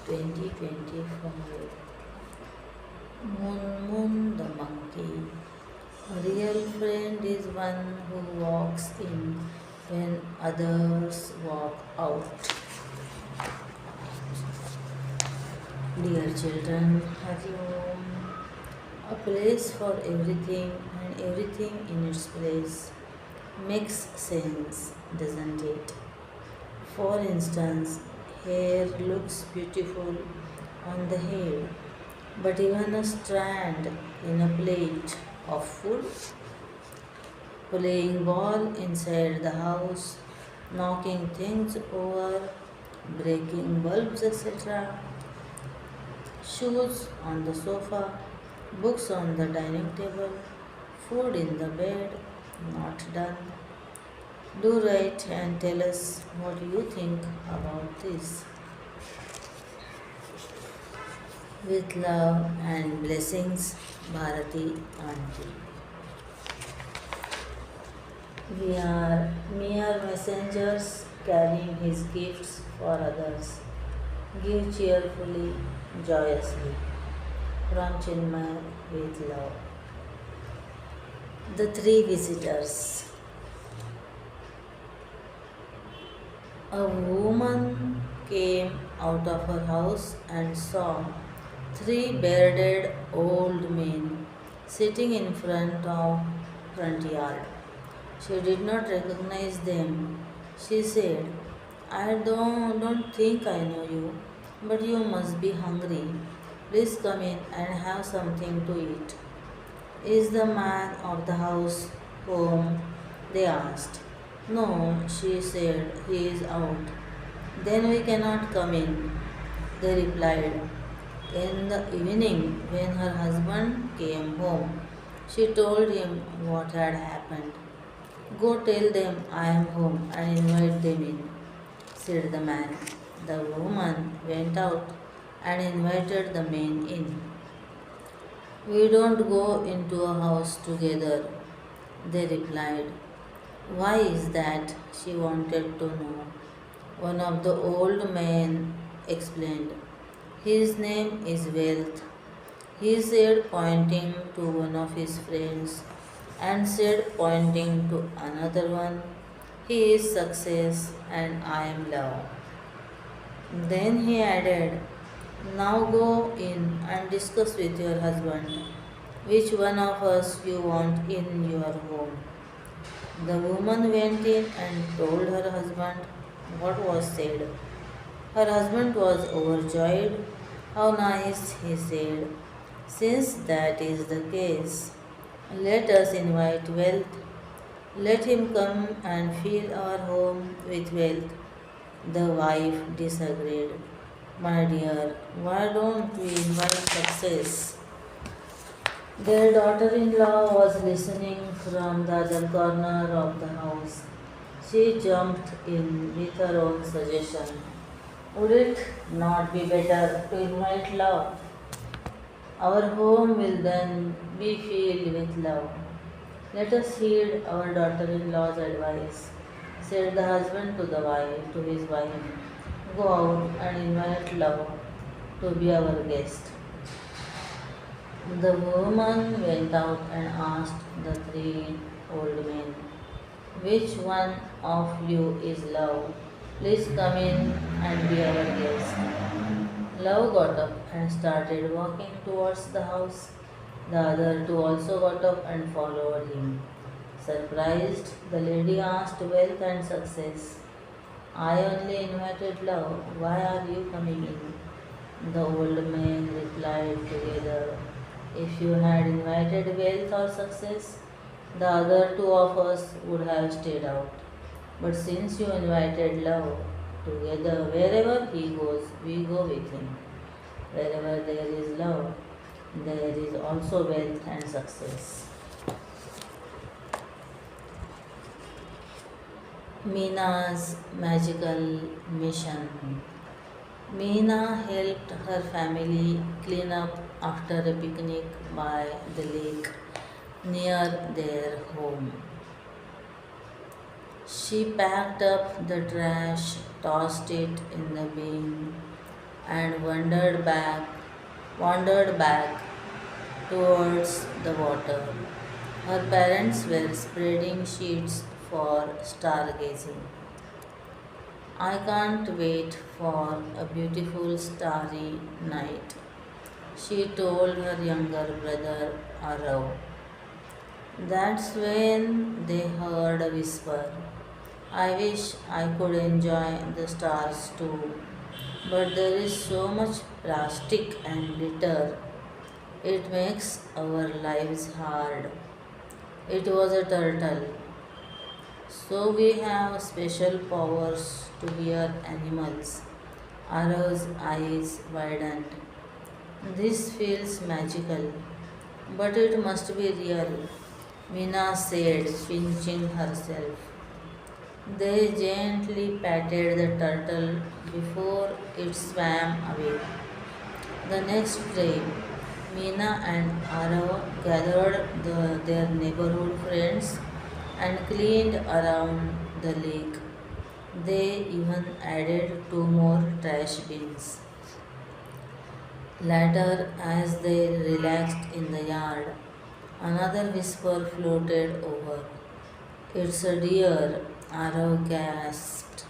2025. Moon Moon the monkey. A real friend is one who walks in when others walk out. Dear children, have you a place for everything and everything in its place? Makes sense, doesn't it? For instance, hair looks beautiful on the head, but even a strand in a plate of food, playing ball inside the house, knocking things over, breaking bulbs, etc., shoes on the sofa, books on the dining table, food in the bed, not done. Do write and tell us what you think about this. With love and blessings, Bharati Auntie. We are mere messengers carrying His gifts for others. Give cheerfully, joyously. From Chinmaya with love. The three visitors. A woman came out of her house and saw three bearded old men sitting in front yard. She did not recognize them. She said, I don't think I know you, but you must be hungry. Please come in and have something to eat. Is the man of the house home? They asked. No, she said, he is out. Then we cannot come in, they replied. In the evening, when her husband came home, she told him what had happened. Go tell them I am home and invite them in, said the man. The woman went out and invited the men in. We don't go into a house together, they replied. Why is that? She wanted to know. One of the old men explained. His name is Wealth. He said, pointing to one of his friends, and said, pointing to another one, he is success and I am love. Then he added, now go in and discuss with your husband which one of us you want in your home. The woman went in and told her husband what was said. Her husband was overjoyed. How nice, he said. Since that is the case, let us invite wealth. Let him come and fill our home with wealth. The wife disagreed. My dear, why don't we invite success? Their daughter in law was listening from the other corner of the house. She jumped in with her own suggestion. Would it not be better to invite love? Our home will then be filled with love. Let us heed our daughter in law's advice, said the husband to his wife. Go out and invite love to be our guest. The woman went out and asked the three old men, which one of you is love? Please come in and be our guest. Love got up and started walking towards the house. The other two also got up and followed him. Surprised, the lady asked wealth and success. I only invited love. Why are you coming in? The old men replied together. If you had invited wealth or success, the other two of us would have stayed out. But since you invited love, together wherever he goes, we go with him. Wherever there is love, there is also wealth and success. Meena's magical mission. Meena helped her family clean up after a picnic by the lake near their home. She packed up the trash, tossed it in the bin, and wandered back towards the water. Her parents were spreading sheets for stargazing. I can't wait for a beautiful starry night, she told her younger brother Arav. That's when they heard a whisper. I wish I could enjoy the stars too, but there is so much plastic and litter. It makes our lives hard. It was a turtle. So we have special powers to hear animals. Arav's eyes widened. This feels magical, but it must be real, Mina said, pinching herself. They gently patted the turtle before it swam away. The next day, Meena and Arav gathered their neighborhood friends and cleaned around the lake. They even added two more trash bins. Later, as they relaxed in the yard, another whisper floated over. It's a deer, Arav gasped,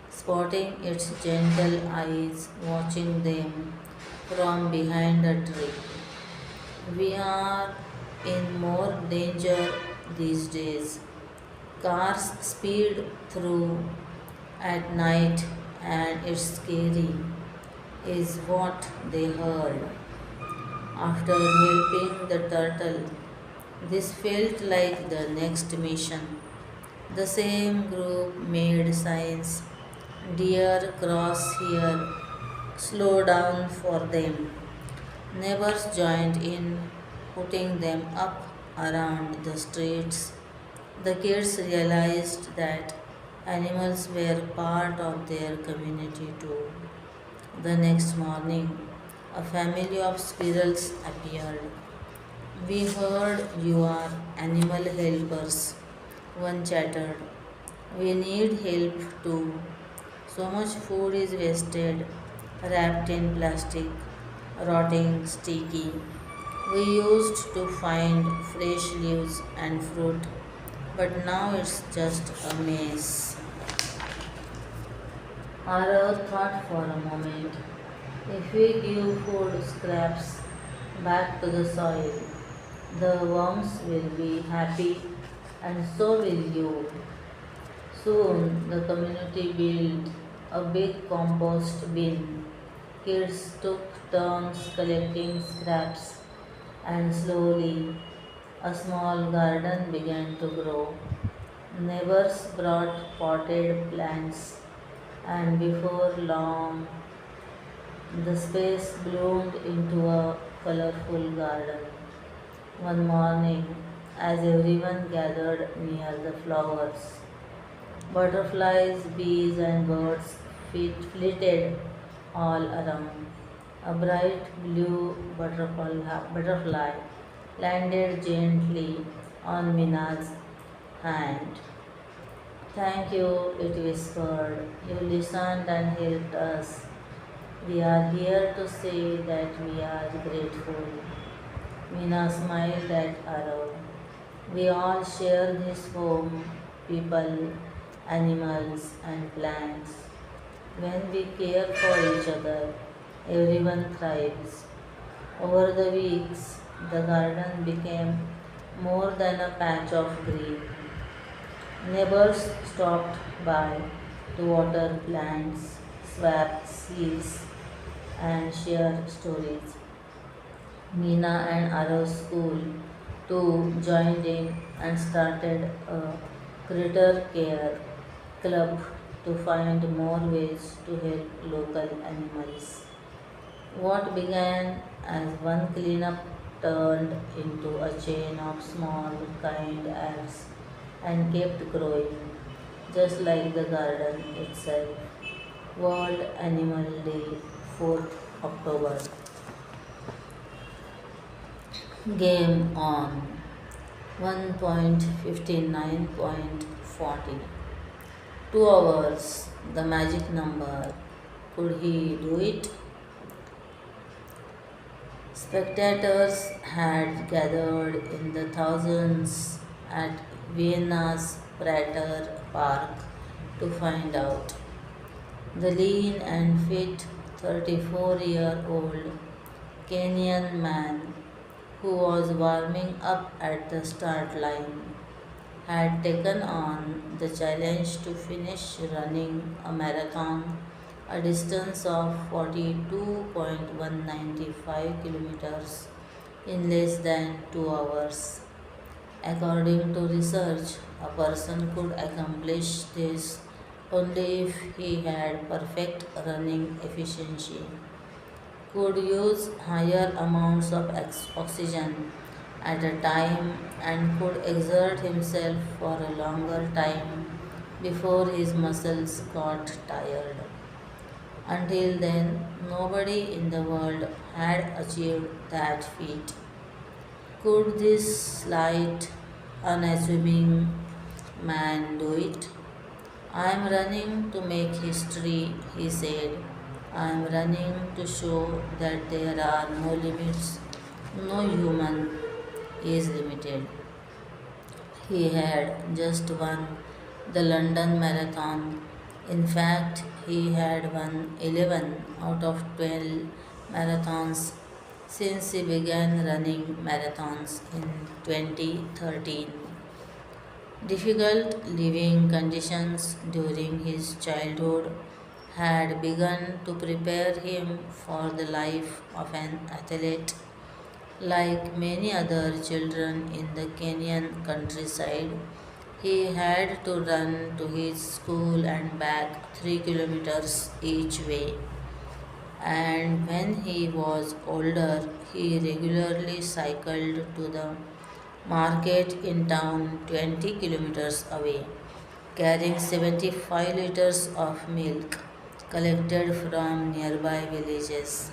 spotting its gentle eyes watching them from behind a tree. We are in more danger these days. Cars speed through at night and it's scary, is what they heard. After helping the turtle, this felt like the next mission. The same group made signs. Dear cross here, slow down for them. Neighbors joined in, putting them up around the streets. The kids realized that animals were part of their community too. The next morning, a family of squirrels appeared. We heard you are animal helpers, one chattered. We need help too. So much food is wasted, wrapped in plastic, rotting, sticky. We used to find fresh leaves and fruit, but now it's just a mess. Arav thought for a moment. If we give food scraps back to the soil, the worms will be happy and so will you. Soon the community built a big compost bin. Kids took turns collecting scraps, and slowly a small garden began to grow. Neighbors brought potted plants, and before long the space bloomed into a colorful garden. One morning, as everyone gathered near the flowers, butterflies, bees, and birds flitted all around. A bright blue butterfly landed gently on Mina's hand. Thank you, it whispered. You listened and helped us. We are here to say that we are grateful. Mina smiled at Arav. We all share this home, people, animals, and plants. When we care for each other, everyone thrives. Over the weeks, the garden became more than a patch of green. Neighbors stopped by to water plants, swap seeds, and share stories. Meena and Arav's school too joined in and started a critter care club to find more ways to help local animals. What began as one cleanup turned into a chain of small, kind acts and kept growing, just like the garden itself. World Animal Day, 4th October. Game on 1.59.40. 2 hours, the magic number. Could he do it? Spectators had gathered in the thousands at Vienna's Prater Park to find out. The lean and fit 34-year-old Kenyan man who was warming up at the start line had taken on the challenge to finish running a marathon a distance of 42.195 kilometers in less than 2 hours. According to research, a person could accomplish this only if he had perfect running efficiency, could use higher amounts of oxygen at a time, and could exert himself for a longer time before his muscles got tired. Until then, nobody in the world had achieved that feat. Could this slight, unassuming man do it? I am running to make history, he said. I am running to show that there are no limits. No human is limited. He had just won the London Marathon. In fact, he had won 11 out of 12 marathons since he began running marathons in 2013. Difficult living conditions during his childhood had begun to prepare him for the life of an athlete. Like many other children in the Kenyan countryside, he had to run to his school and back 3 kilometers each way. And when he was older, he regularly cycled to the market in town 20 kilometers away, carrying 75 liters of milk collected from nearby villages.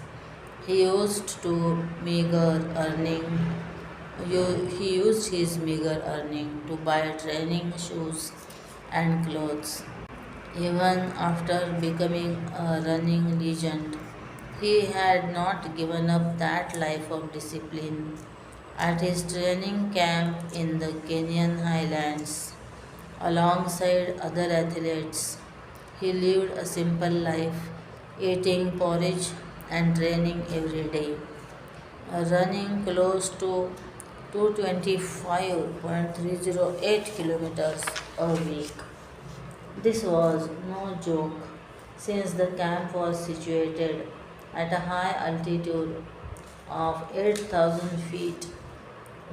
He used to meager earning he used his meager earning to buy training shoes and clothes. Even after becoming a running legend, he had not given up that life of discipline. At his training camp in the Kenyan highlands, alongside other athletes, he lived a simple life, eating porridge and training every day, running close to 225.308 kilometers a week. This was no joke since the camp was situated at a high altitude of 8,000 feet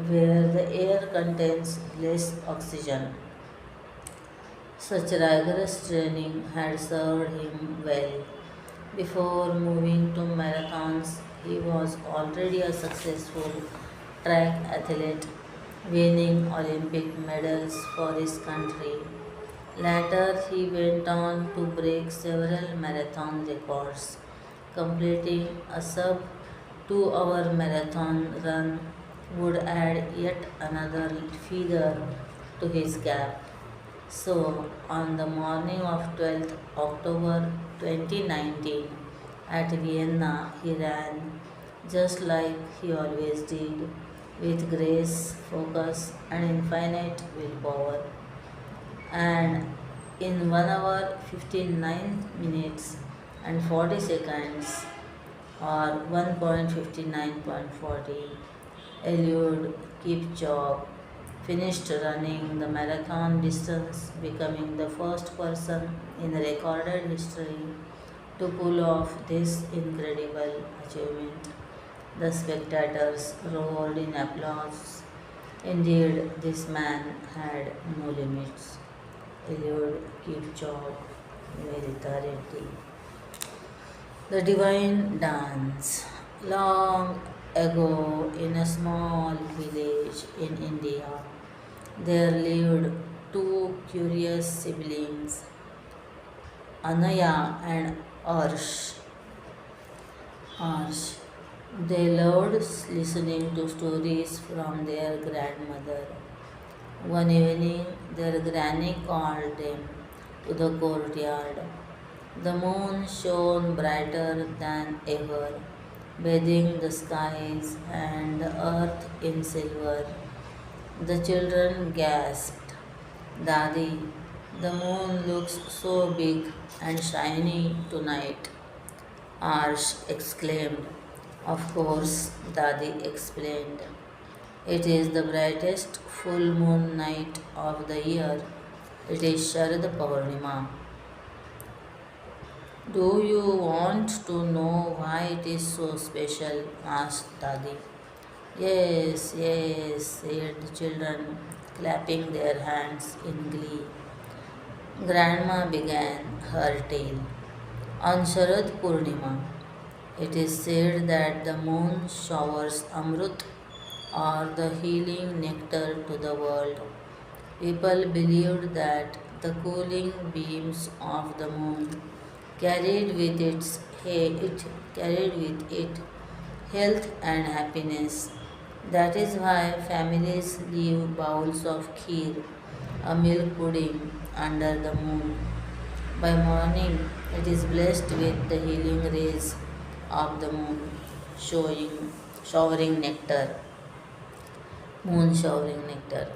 where the air contains less oxygen. Such rigorous training had served him well. Before moving to marathons, he was already a successful track athlete, winning Olympic medals for his country. Later, he went on to break several marathon records, completing a sub 2 hour marathon run would add yet another feather to his cap. So, on the morning of 12th October 2019 at Vienna, he ran just like he always did, with grace, focus, and infinite willpower. And in 1 hour 59 minutes and 40 seconds, or 1.59.40, Eliud Kipchoge finished running the marathon distance, becoming the first person in recorded history to pull off this incredible achievement. The spectators roared in applause. Indeed, this man had no limits. Eliud Kipchoge, Nivedita Reddy. The Divine Dance. Long ago, in a small village in India, there lived two curious siblings, Anaya and Arsh. Arsh. They loved listening to stories from their grandmother. One evening, their granny called them to the courtyard. The moon shone brighter than ever, bathing the skies and the earth in silver. The children gasped, Daddy, the moon looks so big and shiny tonight. Arsh exclaimed. Of course, Dadi explained. It is the brightest full moon night of the year. It is Sharad Purnima. Do you want to know why it is so special? Asked Dadi. Yes, yes, said the children, clapping their hands in glee. Grandma began her tale. On Sharad Purnima, it is said that the moon showers Amrut or the healing nectar to the world. People believed that the cooling beams of the moon carried with it carried with it health and happiness. That is why families leave bowls of kheer, a milk pudding, under the moon. By morning, it is blessed with the healing rays of the moon, showing, showering nectar, moon showering nectar.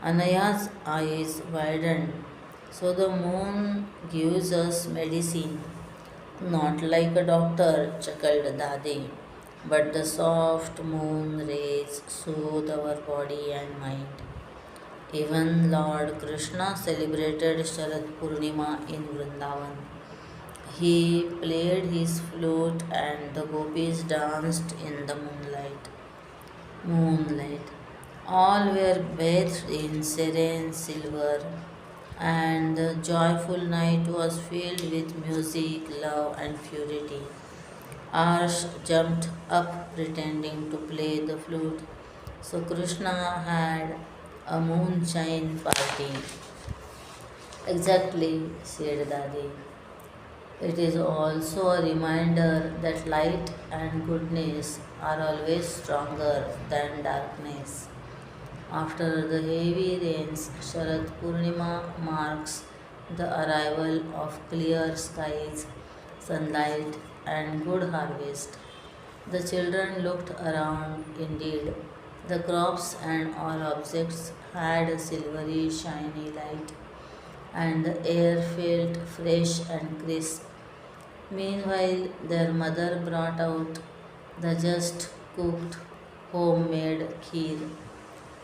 Anaya's eyes widened. So the moon gives us medicine, not like a doctor, chuckled Dadi, but the soft moon rays soothe our body and mind. Even Lord Krishna celebrated Sharad Purnima in Vrindavan. He played his flute and the gopis danced in the moonlight. All were bathed in serene silver, and the joyful night was filled with music, love, and purity. Arsh jumped up pretending to play the flute. So Krishna had a moonshine party. Exactly, said Dadi. It is also a reminder that light and goodness are always stronger than darkness. After the heavy rains, Sharad Purnima marks the arrival of clear skies, sunlight, and good harvest. The children looked around. Indeed, the crops and all objects had a silvery, shiny light, and the air felt fresh and crisp. Meanwhile, their mother brought out the just cooked homemade kheer.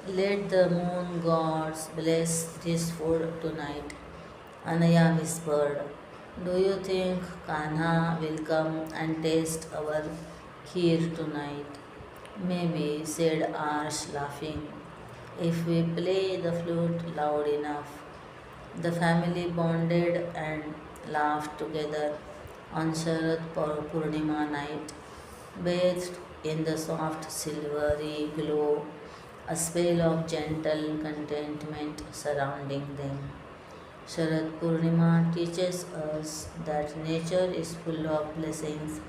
Let the moon gods bless this food tonight, Anaya whispered. Do you think Kanha will come and taste our kheer tonight? Maybe, said Arsh, laughing. If we play the flute loud enough. The family bonded and laughed together on Sharad Purnima night, bathed in the soft silvery glow, a spell of gentle contentment surrounding them. Sharad Purnima teaches us that nature is full of blessings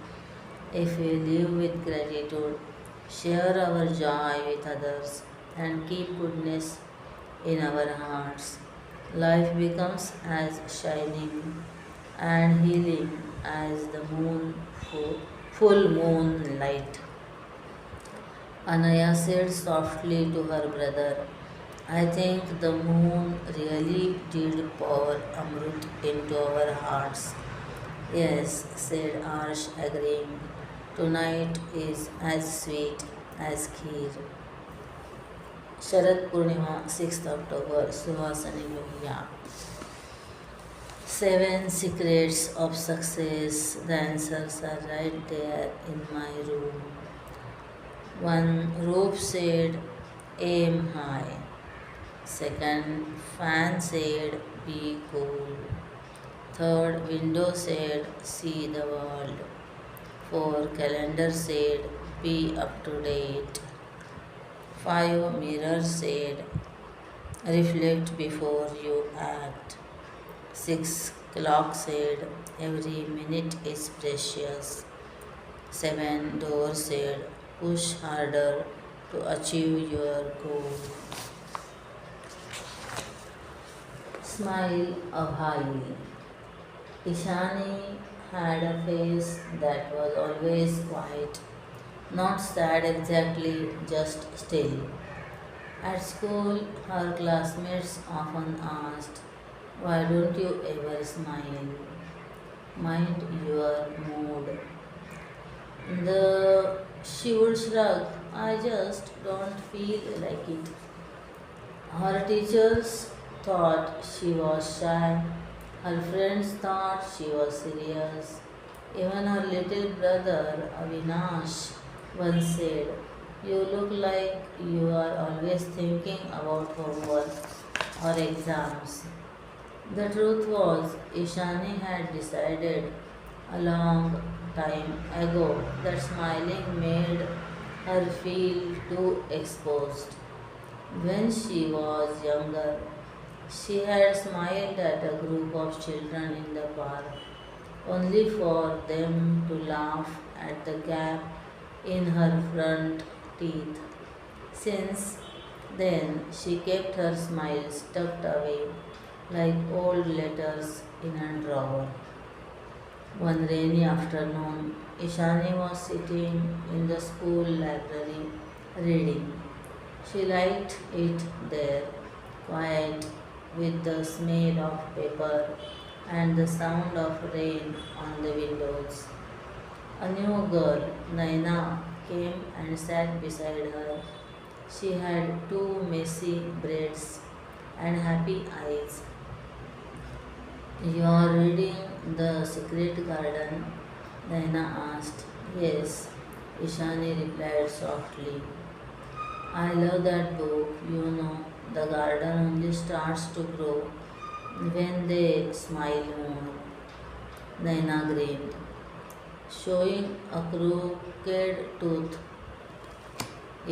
if we live with gratitude, share our joy with others, and keep goodness in our hearts. Life becomes as shining and healing as the full moon light. Anaya said softly to her brother, I think the moon really did pour Amrut into our hearts. Yes, said Arsh, agreeing. Tonight is as sweet as kheer. Sharad Purnima, 6th October, Suhasani Lohiya. Seven secrets of success. The answers are right there in my room. One, roof said, aim high. Second, fan said, be cool. Third, window said, see the world. Four, calendar said, be up to date. Five, mirror said, reflect before you act. 6, clock said, every minute is precious. 7, door said, push harder to achieve your goal. Smile of Hali. Ishani had a face that was always white, Not sad exactly, just still. At school, her classmates often asked, "Why don't you ever smile? Mind your mood." She would shrug, "I just don't feel like it." Her teachers thought she was shy. Her friends thought she was serious. Even her little brother Avinash once said, "You look like you are always thinking about homework or exams." The truth was, Ishani had decided a long time ago that smiling made her feel too exposed. When she was younger, she had smiled at a group of children in the park, only for them to laugh at the gap in her front teeth. Since then, she kept her smiles tucked away like old letters in a drawer. One rainy afternoon, Ishani was sitting in the school library reading. She liked it there, quiet, with the smell of paper and the sound of rain on the windows. A new girl, Naina, came and sat beside her. She had two messy braids and happy eyes. "You are reading The Secret Garden?" Naina asked. "Yes," Ishani replied softly. "I love that book. You know, the garden only starts to grow when they smile more." Naina grinned, showing a crooked tooth.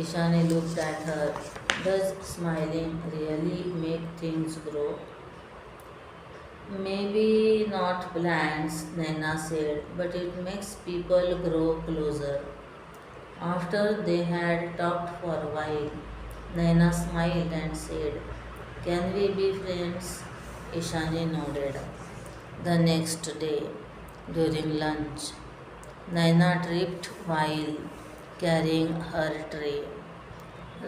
Ishani looked at her. "Does smiling really make things grow?" "Maybe not plants," Naina said, "but it makes people grow closer." After they had talked for a while, Naina smiled and said, "Can we be friends?" Ishani nodded. The next day, during lunch, Naina tripped while carrying her tray.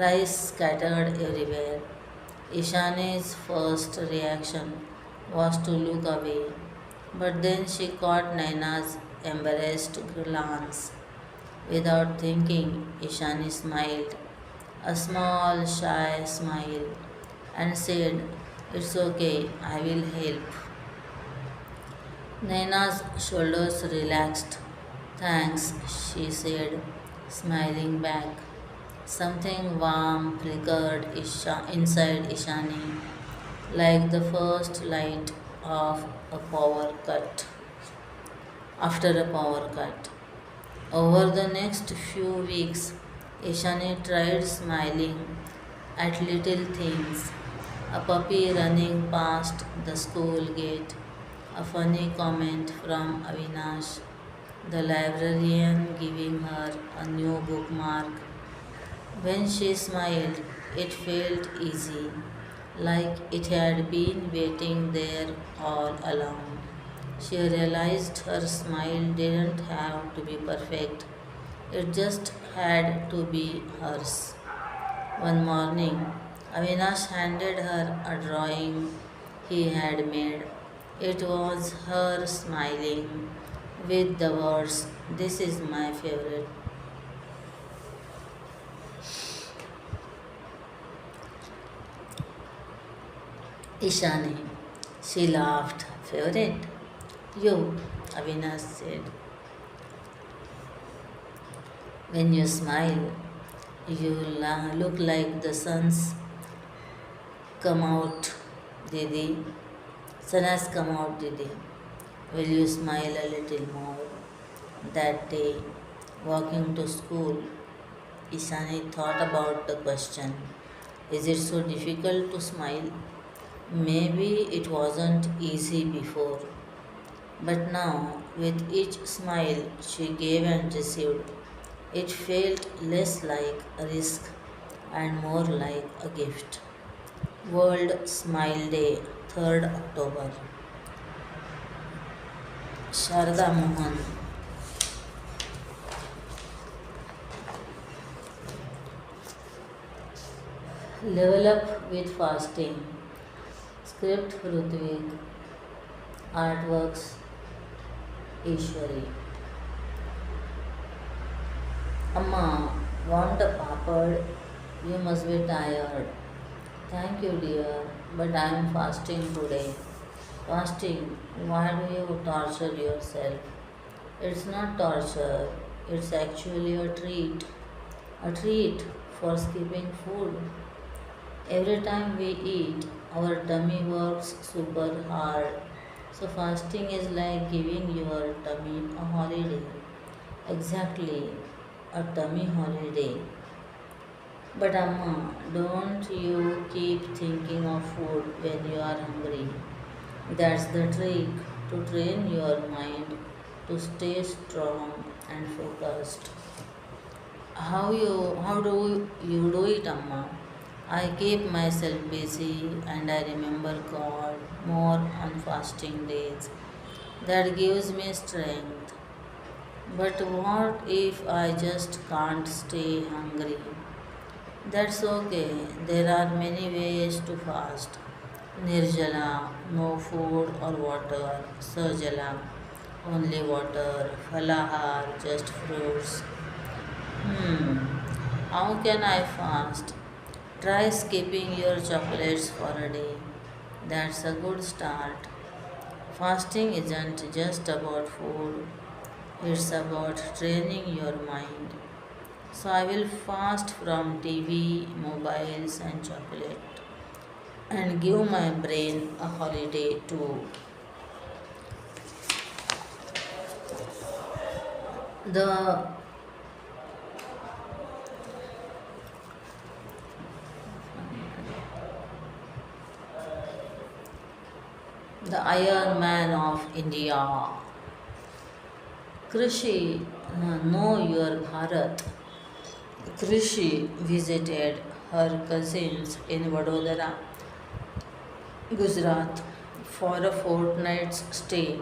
Rice scattered everywhere. Ishani's first reaction was to look away, but then she caught Naina's embarrassed glance. Without thinking, Ishani smiled, a small, shy smile, and said, "It's okay, I will help." Naina's shoulders relaxed. "Thanks," she said, smiling back. Something warm flickered inside Ishani, like the first light of a power cut. After a power cut. Over the next few weeks, Ishani tried smiling at little things: a puppy running past the school gate, a funny comment from Avinash, the librarian giving her a new bookmark. When she smiled, it felt easy, like it had been waiting there all along. She realized her smile didn't have to be perfect, it just had to be hers. One morning, Avinash handed her a drawing he had made. It was her smiling with the words, "This is my favorite." Ishani. She laughed. "Favorite? You," Avinash said. "When you smile, you look like the sun's come out, Didi. Sun has come out, Didi. Will you smile a little more?" That day, walking to school, Ishani thought about the question, is it so difficult to smile? Maybe it wasn't easy before, but now, with each smile she gave and received, it felt less like a risk and more like a gift. World Smile Day, 3rd October. Sharda Mohan. Level up with fasting. Script Rutvik. Artworks Ishwari. Amma, want a papad? You must be tired. Thank you, dear, but I am fasting today. Fasting, why do you torture yourself? It's not torture, it's actually a treat. A treat for skipping food. Every time we eat, our tummy works super hard. So, fasting is like giving your tummy a holiday. Exactly, a tummy holiday. But Amma, don't you keep thinking of food when you are hungry. That's the trick to train your mind to stay strong and focused. How do you do it, Amma? I keep myself busy and I remember God more on fasting days. That gives me strength. But what if I just can't stay hungry? That's okay. There are many ways to fast. Nirjala, no food or water. Sajala, only water. Falahar, just fruits. How can I fast? Try skipping your chocolates for a day. That's a good start. Fasting isn't just about food, it's about training your mind. So I will fast from TV, mobiles, and chocolate and give my brain a holiday too. The the Iron Man of India. Krishi, know your Bharat. Krishi visited her cousins in Vadodara, Gujarat for a fortnight's stay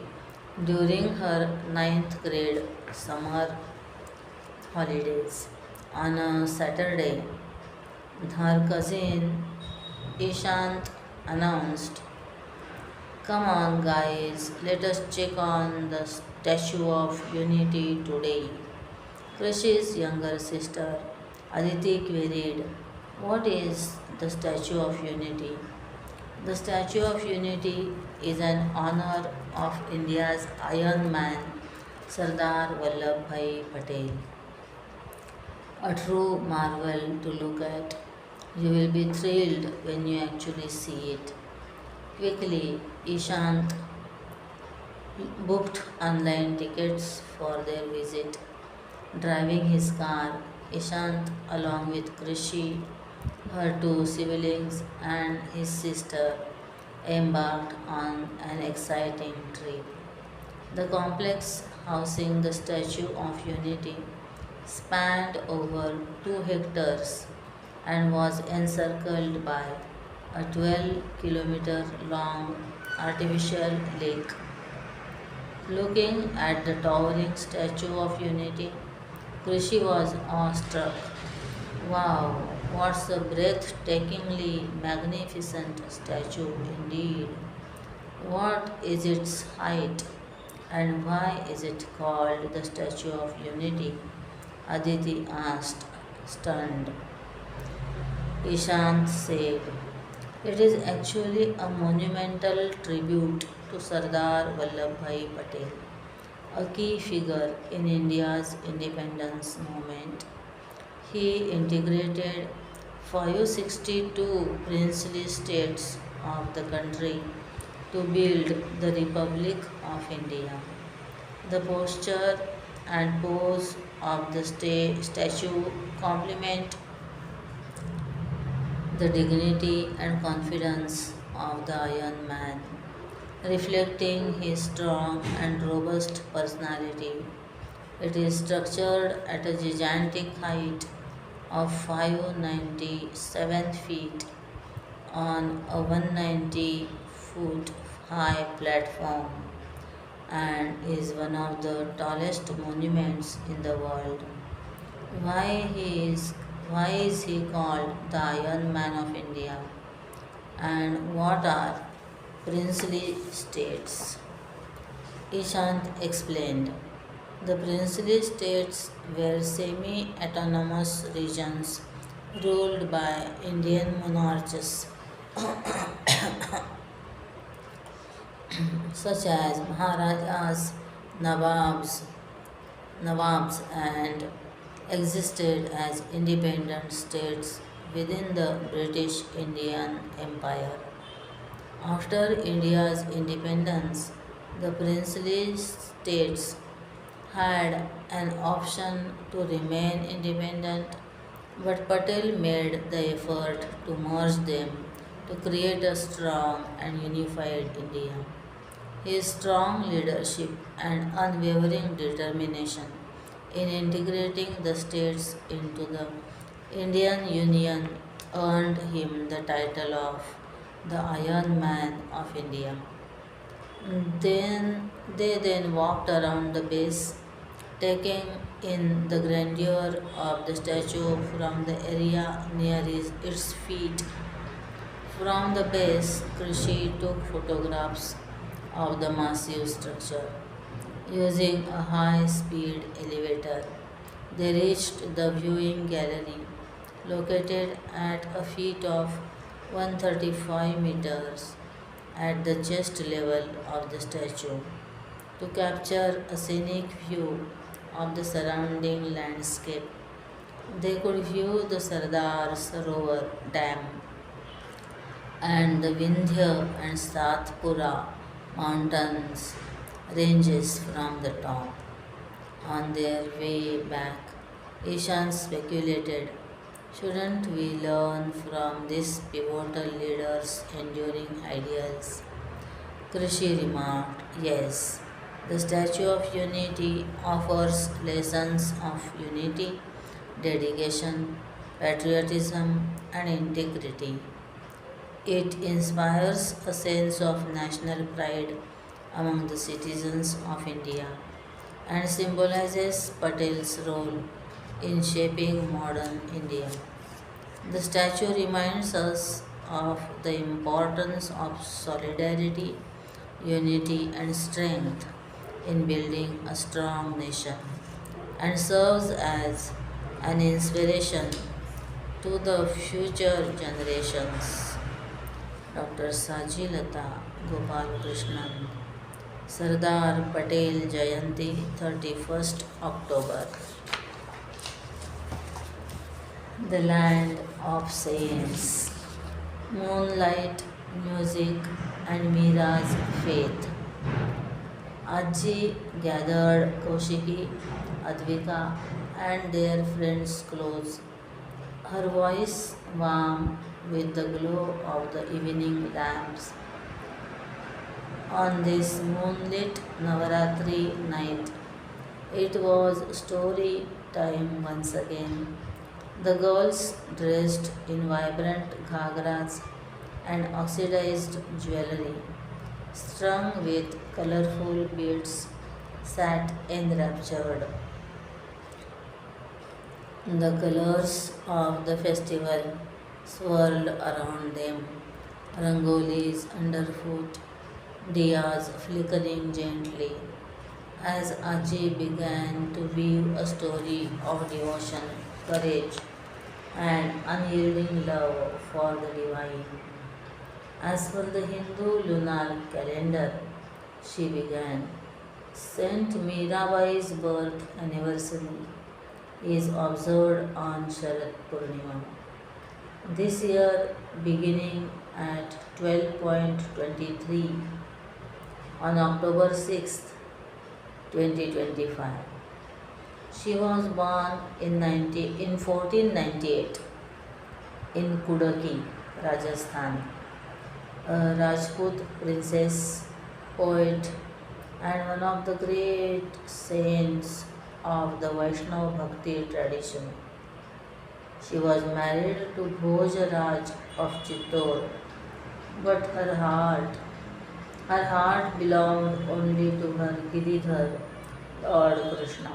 during her ninth grade summer holidays. On a Saturday, her cousin Ishant announced, "Come on, guys, let us check on the Statue of Unity today." Krishi's younger sister Aditi queried, "What is the Statue of Unity?" The Statue of Unity is an honor of India's Iron Man, Sardar Vallabhbhai Patel. A true marvel to look at. You will be thrilled when you actually see it. Quickly, Ishant booked online tickets for their visit. Driving his car, Ishant, along with Krishi, her two siblings, and his sister, embarked on an exciting trip. The complex housing the Statue of Unity spanned over 2 hectares and was encircled by a 12-kilometer long artificial lake. Looking at the towering Statue of Unity, Krishi was awestruck. Wow, what's a breathtakingly magnificent statue indeed! What is its height and why is it called the Statue of Unity? Aditi asked, stunned. Ishant said, "It is actually a monumental tribute to Sardar Vallabhbhai Patel, a key figure in India's independence movement. He integrated 562 princely states of the country to build the Republic of India. The posture and pose of the statue complement the dignity and confidence of the Iron Man, reflecting his strong and robust personality. It is structured at a gigantic height of 597 feet on a 190 foot high platform and is one of the tallest monuments in the world. Why he is Why is he called the Iron Man of India? And what are princely states? Ishant explained. The princely states were semi autonomous regions ruled by Indian monarchs such as Maharajas, Nawabs, Nawabs, and existed as independent states within the British Indian Empire. After India's independence, the princely states had an option to remain independent, but Patel made the effort to merge them to create a strong and unified India. His strong leadership and unwavering determination in integrating the states into the Indian Union earned him the title of the Iron Man of India. They then walked around the base, taking in the grandeur of the statue from the area near its feet. From the base, Krishi took photographs of the massive structure. Using a high speed elevator, they reached the viewing gallery located at a feet of 135 meters at the chest level of the statue to capture a scenic view of the surrounding landscape. They could view the Sardar Sarovar Dam and the Vindhya and Satpura mountains ranges from the top. On their way back, Ishan speculated, shouldn't we learn from these pivotal leaders' enduring ideals? Krishi remarked, yes, the Statue of Unity offers lessons of unity, dedication, patriotism, and integrity. It inspires a sense of national pride among the citizens of India and symbolizes Patel's role in shaping modern India. The statue reminds us of the importance of solidarity, unity, and strength in building a strong nation and serves as an inspiration to the future generations. Dr. Sajilata Gopal Krishnan, Sardar Patel Jayanti, 31st October. The land of saints, moonlight, music, and Mira's faith. Aji gathered Koshiki, Advika, and their friends close, her voice warm with the glow of the evening lamps. On this moonlit Navaratri night, it was story time once again. The girls, dressed in vibrant ghagras and oxidized jewelry, strung with colorful beads, sat enraptured. The colors of the festival swirled around them, rangolis underfoot, diyas flickering gently, as Aji began to weave a story of devotion, courage, and unyielding love for the divine. As per the Hindu lunar calendar, she began, Saint Mirabai's birth anniversary is observed on Sharat Purnima. This year, beginning at 12:23 on October 6th, 2025. She was born in 1498 in Kudaki, Rajasthan, a Rajput princess, poet, and one of the great saints of the Vaishnava Bhakti tradition. She was married to Bhojaraj of Chittor, but her heart belonged only to her Giridhar, Lord Krishna.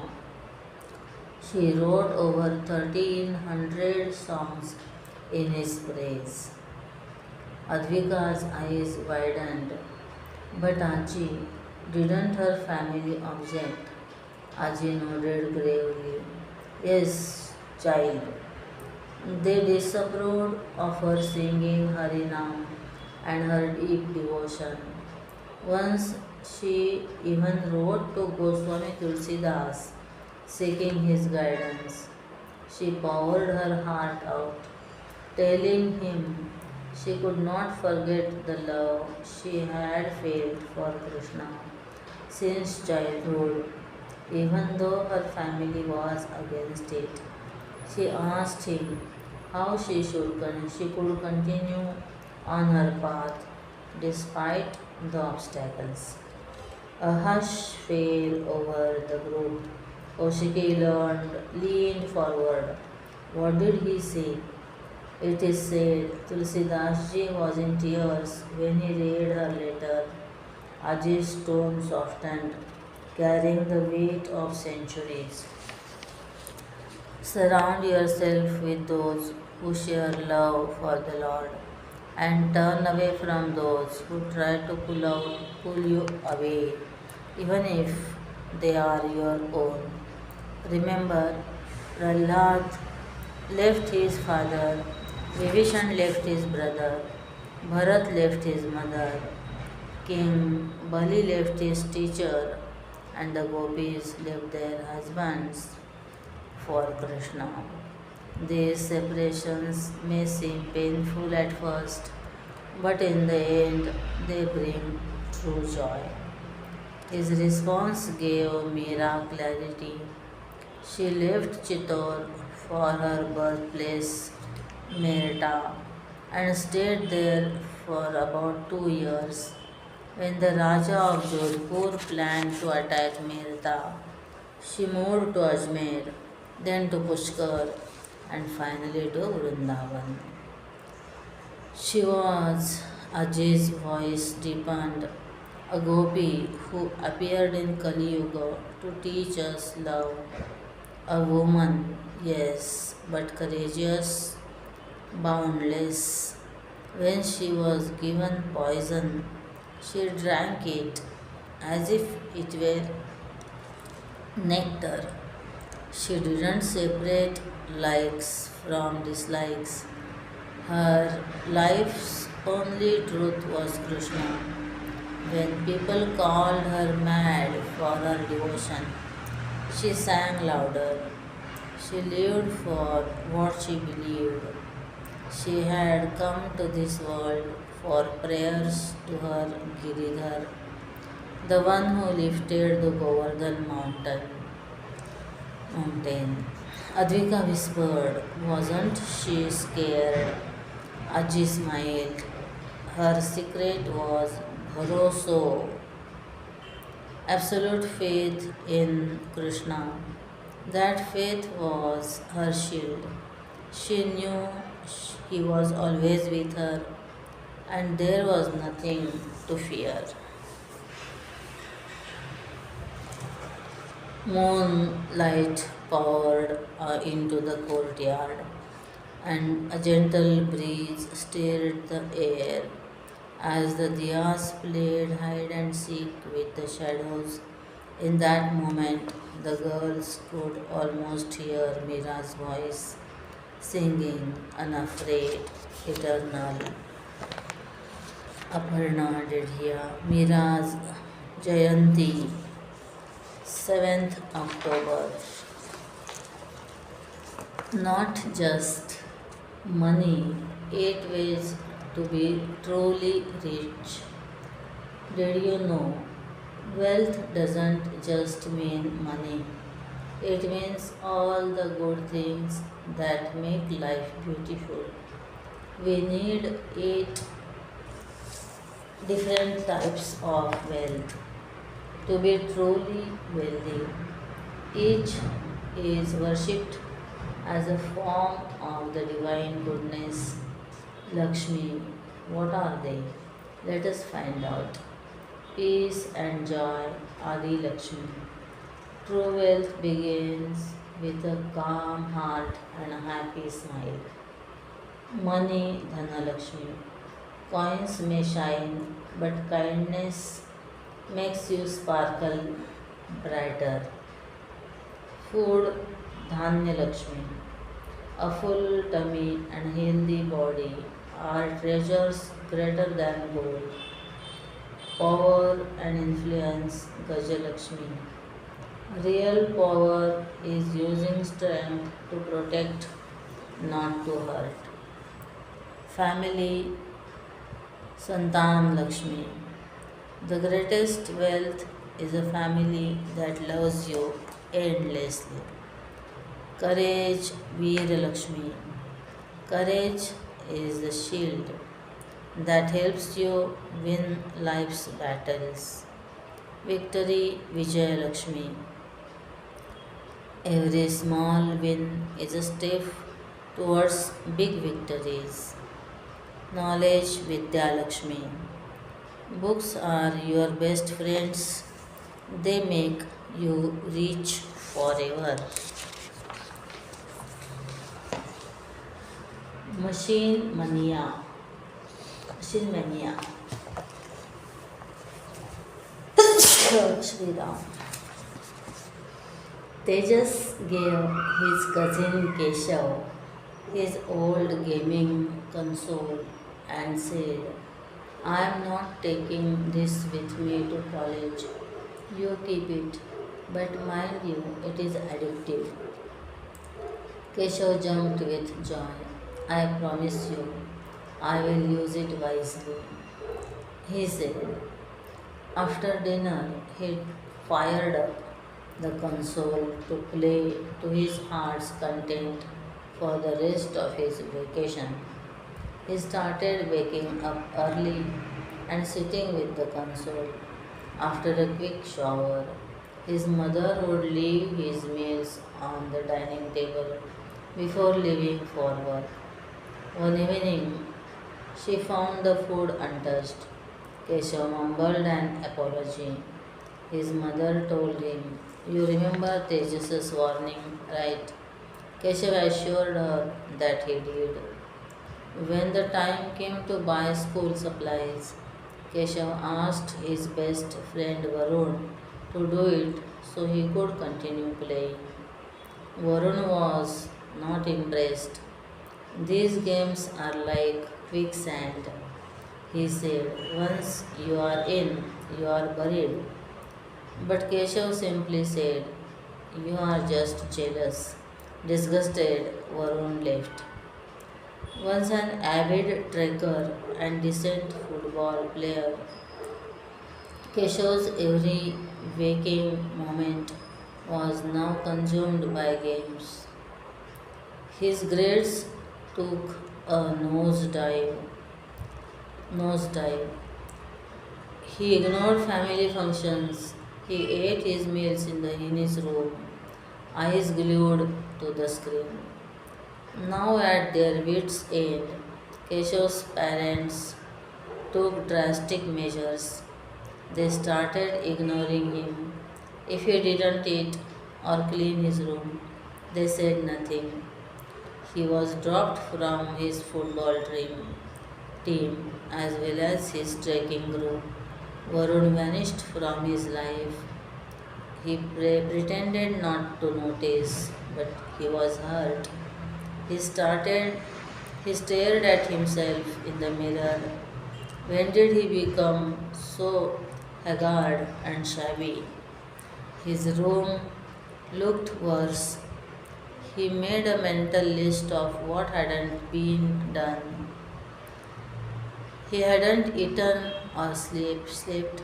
She wrote over 1300 songs in his praise. Advika's eyes widened. But Aji, didn't her family object? Aji nodded gravely. Yes, child. They disapproved of her singing Harinam and her deep devotion. Once she even wrote to Goswami Tulsidas seeking his guidance. She poured her heart out, telling him she could not forget the love she had felt for Krishna since childhood, even though her family was against it. She asked him how she could continue on her path despite the obstacles. A hush fell over the group. Kaushiki leaned forward. What did he say? It is said Tulsidas ji was in tears when he read her letter. Aji's tone softened, carrying the weight of centuries. Surround yourself with those who share love for the Lord and turn away from those who try to pull you away, even if they are your own. Remember, Prahlad left his father, Vibhishan left his brother, Bharat left his mother, King Bali left his teacher, and the gopis left their husbands for Krishna. These separations may seem painful at first, but in the end they bring true joy. His response gave Meera clarity. She left Chittor for her birthplace, Merta, and stayed there for about 2 years. When the Raja of Jodhpur planned to attack Merta, she moved to Ajmer, then to Pushkar, and finally to Vrindavan. She was Ajay's voice deepened, a gopi who appeared in Kali Yuga to teach us love. A woman, yes, but courageous, boundless. When she was given poison, she drank it as if it were nectar. She didn't separate likes from dislikes. Her life's only truth was Krishna. When people called her mad for her devotion, she sang louder. She lived for what she believed. She had come to this world for prayers to her Giridhar, the one who lifted the Govardhan mountain. Advika whispered, wasn't she scared? Aji smiled. Her secret was bharoso, absolute faith in Krishna. That faith was her shield. She knew he was always with her and there was nothing to fear. Moonlight poured into the courtyard, and a gentle breeze stirred the air as the diyas played hide and seek with the shadows. In that moment, the girls could almost hear Mira's voice singing, unafraid, eternal. Aparna did hear Mira's Jayanti, 7th October. Not just money, 8 ways to be truly rich. Did you know? Wealth doesn't just mean money, it means all the good things that make life beautiful. We need 8 different types of wealth to be truly wealthy. Each is worshipped as a form of the divine goodness. Lakshmi, what are they? Let us find out. Peace and joy, Adi Lakshmi. True wealth begins with a calm heart and a happy smile. Money, Dhanalakshmi. Coins may shine, but kindness makes you sparkle brighter. Food, Dhanya Lakshmi. A full tummy and healthy body are treasures greater than gold. Power and influence, Gajalakshmi. Real power is using strength to protect, not to hurt. Family, Santan Lakshmi. The greatest wealth is a family that loves you endlessly. Courage, Veer Lakshmi. Courage is the shield that helps you win life's battles. Victory, Vijaya Lakshmi. Every small win is a step towards big victories. Knowledge, Vidya Lakshmi. Books are your best friends, they make you rich forever. Machine Mania. Machine Mania. Shri Ram. Tejas gave his cousin Keshav his old gaming console and said, I am not taking this with me to college. You keep it, but mind you, it is addictive. Keshav jumped with joy. I promise you, I will use it wisely. He said. After dinner, he fired up the console to play to his heart's content for the rest of his vacation. He started waking up early and sitting with the console. After a quick shower, his mother would leave his meals on the dining table before leaving for work. One evening, she found the food untouched. Keshav mumbled an apology. His mother told him, You remember Tejas's warning, right? Keshav assured her that he did. When the time came to buy school supplies, Keshav asked his best friend Varun to do it so he could continue playing. Varun was not impressed. These games are like quicksand, he said. Once you are in, you are buried. But Keshav simply said, You are just jealous. Disgusted, Varun left. Once an avid trekker and decent football player, Keshav's every waking moment was now consumed by games. His grades took a nosedive. He ignored family functions. He ate his meals in his room, eyes glued to the screen. Now at their wits' end, Keshav's parents took drastic measures. They started ignoring him. If he didn't eat or clean his room, they said nothing. He was dropped from his team as well as his trekking group. Varun vanished from his life. He pretended not to notice, but he was hurt. He started he stared at himself in the mirror. When did he become so haggard and shabby? His room looked worse. He made a mental list of what hadn't been done. He hadn't eaten or slept,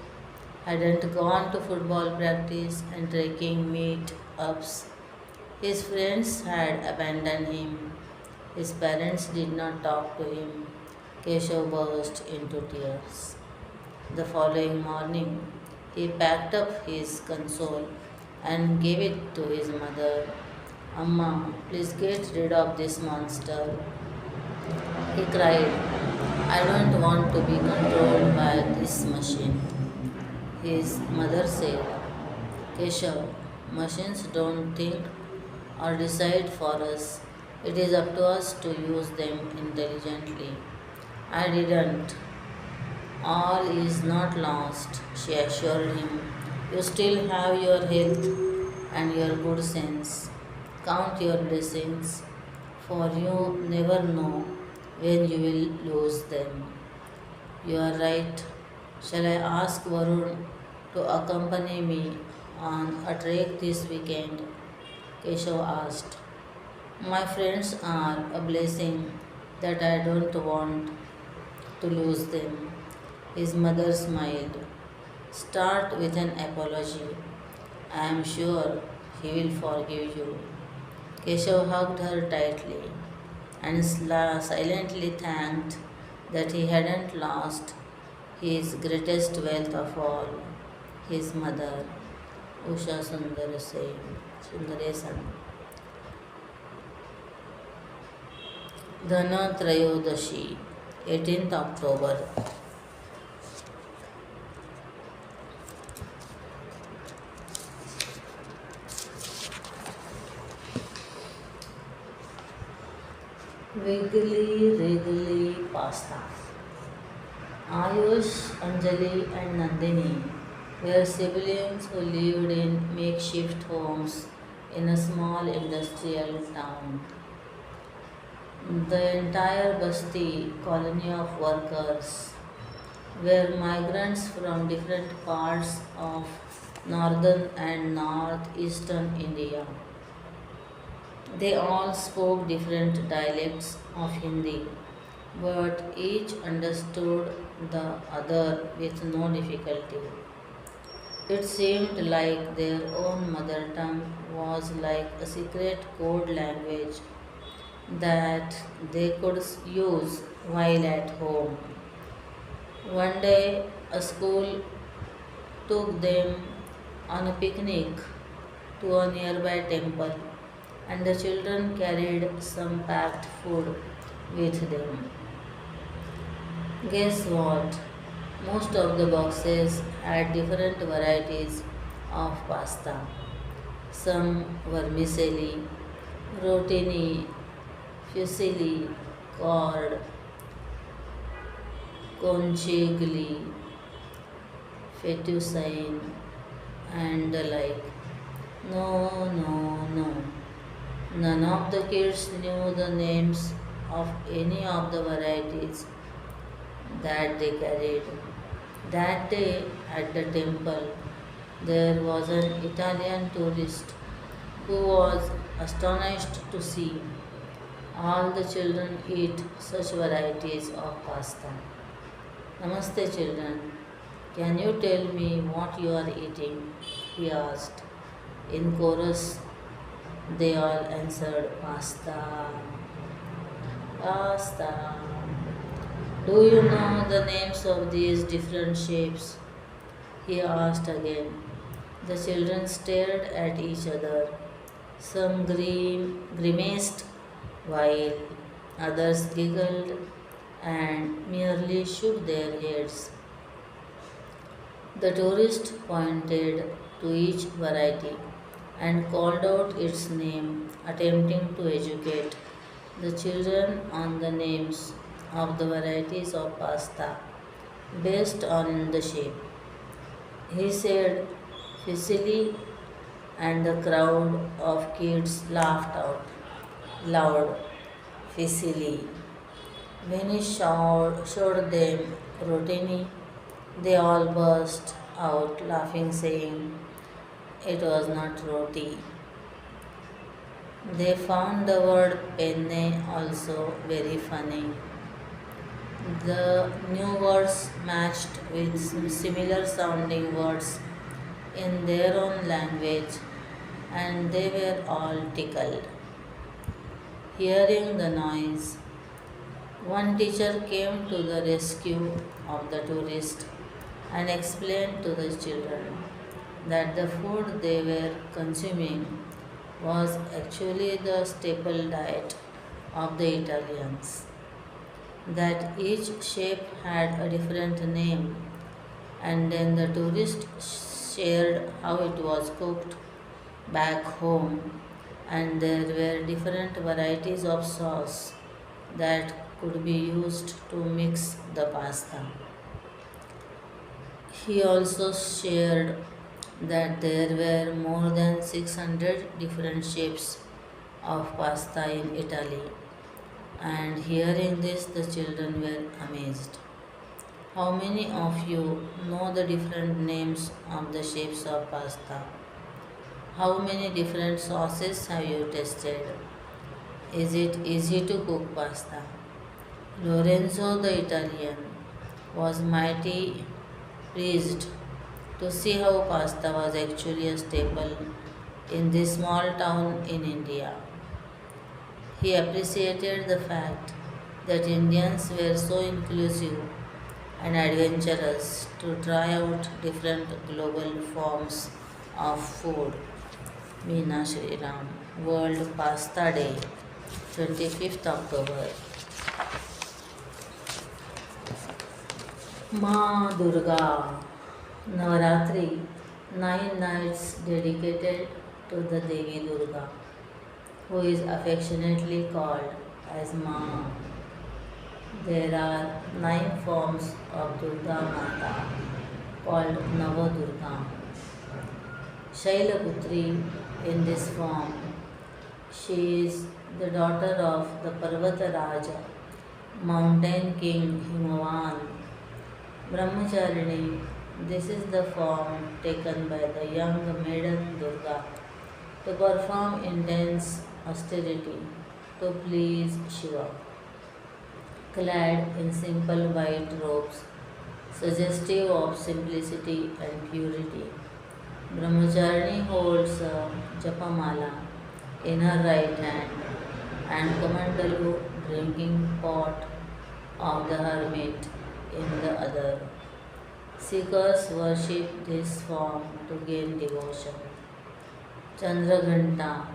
hadn't gone to football practice and trekking meet ups. His friends had abandoned him. His parents did not talk to him. Keshav burst into tears. The following morning, he packed up his console and gave it to his mother. Amma, please get rid of this monster. He cried, I don't want to be controlled by this machine. His mother said, Keshav, machines don't think or decide for us. It is up to us to use them intelligently. I didn't. All is not lost, she assured him. You still have your health and your good sense. Count your blessings, for you never know when you will lose them. You are right. Shall I ask Varun to accompany me on a trek this weekend? Keshav asked. My friends are a blessing that I don't want to lose them. His mother smiled. Start with an apology. I am sure he will forgive you. Keshav hugged her tightly and silently thanked that he hadn't lost his greatest wealth of all, his mother, Usha Sundaresan. Dhanatrayodashi, 18th October. Wiggly Wriggly Pasta. Ayush, Anjali, and Nandini were siblings who lived in makeshift homes in a small industrial town. The entire Basti colony of workers were migrants from different parts of northern and northeastern India. They all spoke different dialects of Hindi, but each understood the other with no difficulty. It seemed like their own mother tongue was like a secret code language that they could use while at home. One day, a school took them on a picnic to a nearby temple, and the children carried some packed food with them. Guess what? Most of the boxes had different varieties of pasta. Some vermicelli, rotini, fusilli, cord, conchigli, fettuccine, and the like. No, no, no. None of the kids knew the names of any of the varieties that they carried. That day at the temple, there was an Italian tourist who was astonished to see all the children eat such varieties of pasta. Namaste, children. Can you tell me what you are eating? He asked. In chorus, they all answered, Pasta, pasta. Do you know the names of these different shapes? He asked again. The children stared at each other. Some grimaced while others giggled and merely shook their heads. The tourist pointed to each variety and called out its name, attempting to educate the children on the names of the varieties of pasta based on the shape. He said fusilli, and the crowd of kids laughed out loud. Fusilli. When he showed them rotini, they all burst out laughing, saying it was not roti. They found the word penne also very funny. The new words matched with similar sounding words in their own language, and they were all tickled. Hearing the noise, one teacher came to the rescue of the tourist and explained to the children that the food they were consuming was actually the staple diet of the Italians, that each shape had a different name, and then the tourist shared how it was cooked back home and there were different varieties of sauce that could be used to mix the pasta. He also shared that there were more than 600 different shapes of pasta in Italy, and hearing this, the children were amazed. How many of you know the different names of the shapes of pasta? How many different sauces have you tasted? Is it easy to cook pasta? Lorenzo the Italian was mighty pleased to see how pasta was actually a staple in this small town in India. He appreciated the fact that Indians were so inclusive and adventurous to try out different global forms of food. Meena Shri Ram, World Pasta Day, 25th October. Ma Durga, Navaratri, 9 nights dedicated to the Devi Durga, who is affectionately called as Ma. There are 9 forms of Durga Mata called Navadurga. Shailaputri in this form, she is the daughter of the Parvata Raja, mountain king Himavan. Brahmacharini, this is the form taken by the young maiden Durga to perform intense austerity to please Shiva. Clad in simple white robes, suggestive of simplicity and purity, Brahmacharini holds a japamala in her right hand and kamandalu drinking pot of the hermit in the other. Seekers worship this form to gain devotion. Chandraghanta.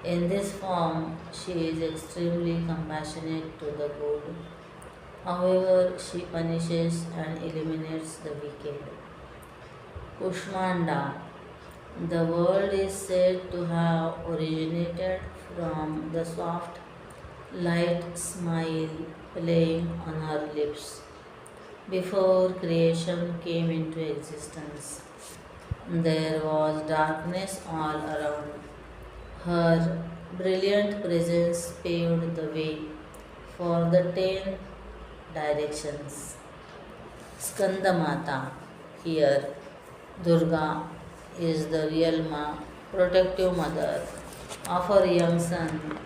In this form, she is extremely compassionate to the good. However, she punishes and eliminates the wicked. Kushmanda. The world is said to have originated from the soft, light smile playing on her lips before creation came into existence. There was darkness all around. Her brilliant presence paved the way for the 10 directions. Skandamata. Here, Durga is the real protective mother of her young son,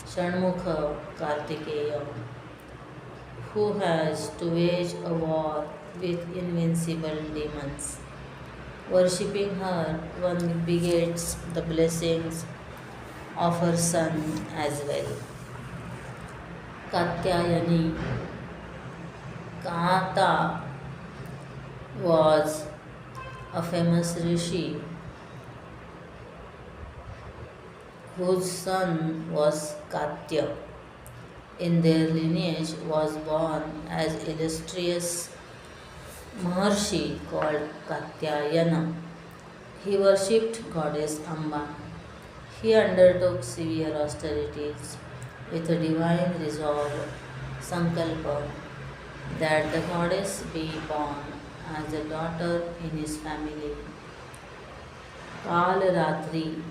Shanmukha Kartikeya, who has to wage a war with invincible demons. Worshipping her, one begets the blessings of her son as well. Katyayani. Kata was a famous rishi whose son was Katya. In their lineage was born as illustrious Maharshi called Katyayana. He worshipped goddess Amba. He undertook severe austerities with a divine resolve, Sankalpa, that the goddess be born as a daughter in his family. Kalratri.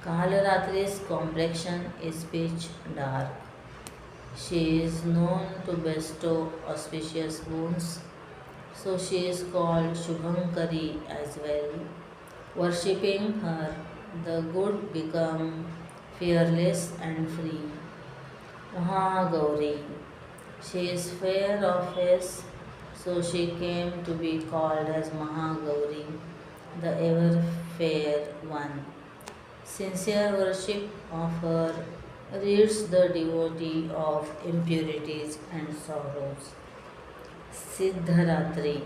Kalratri's complexion is pitch dark. She is known to bestow auspicious boons, so she is called Shubhankari as well. Worshipping her, the good become fearless and free. Mahagauri. She is fair of face, so she came to be called as Mahagauri, the ever fair one. Sincere worship of her rids the devotee of impurities and sorrows. Siddharatri.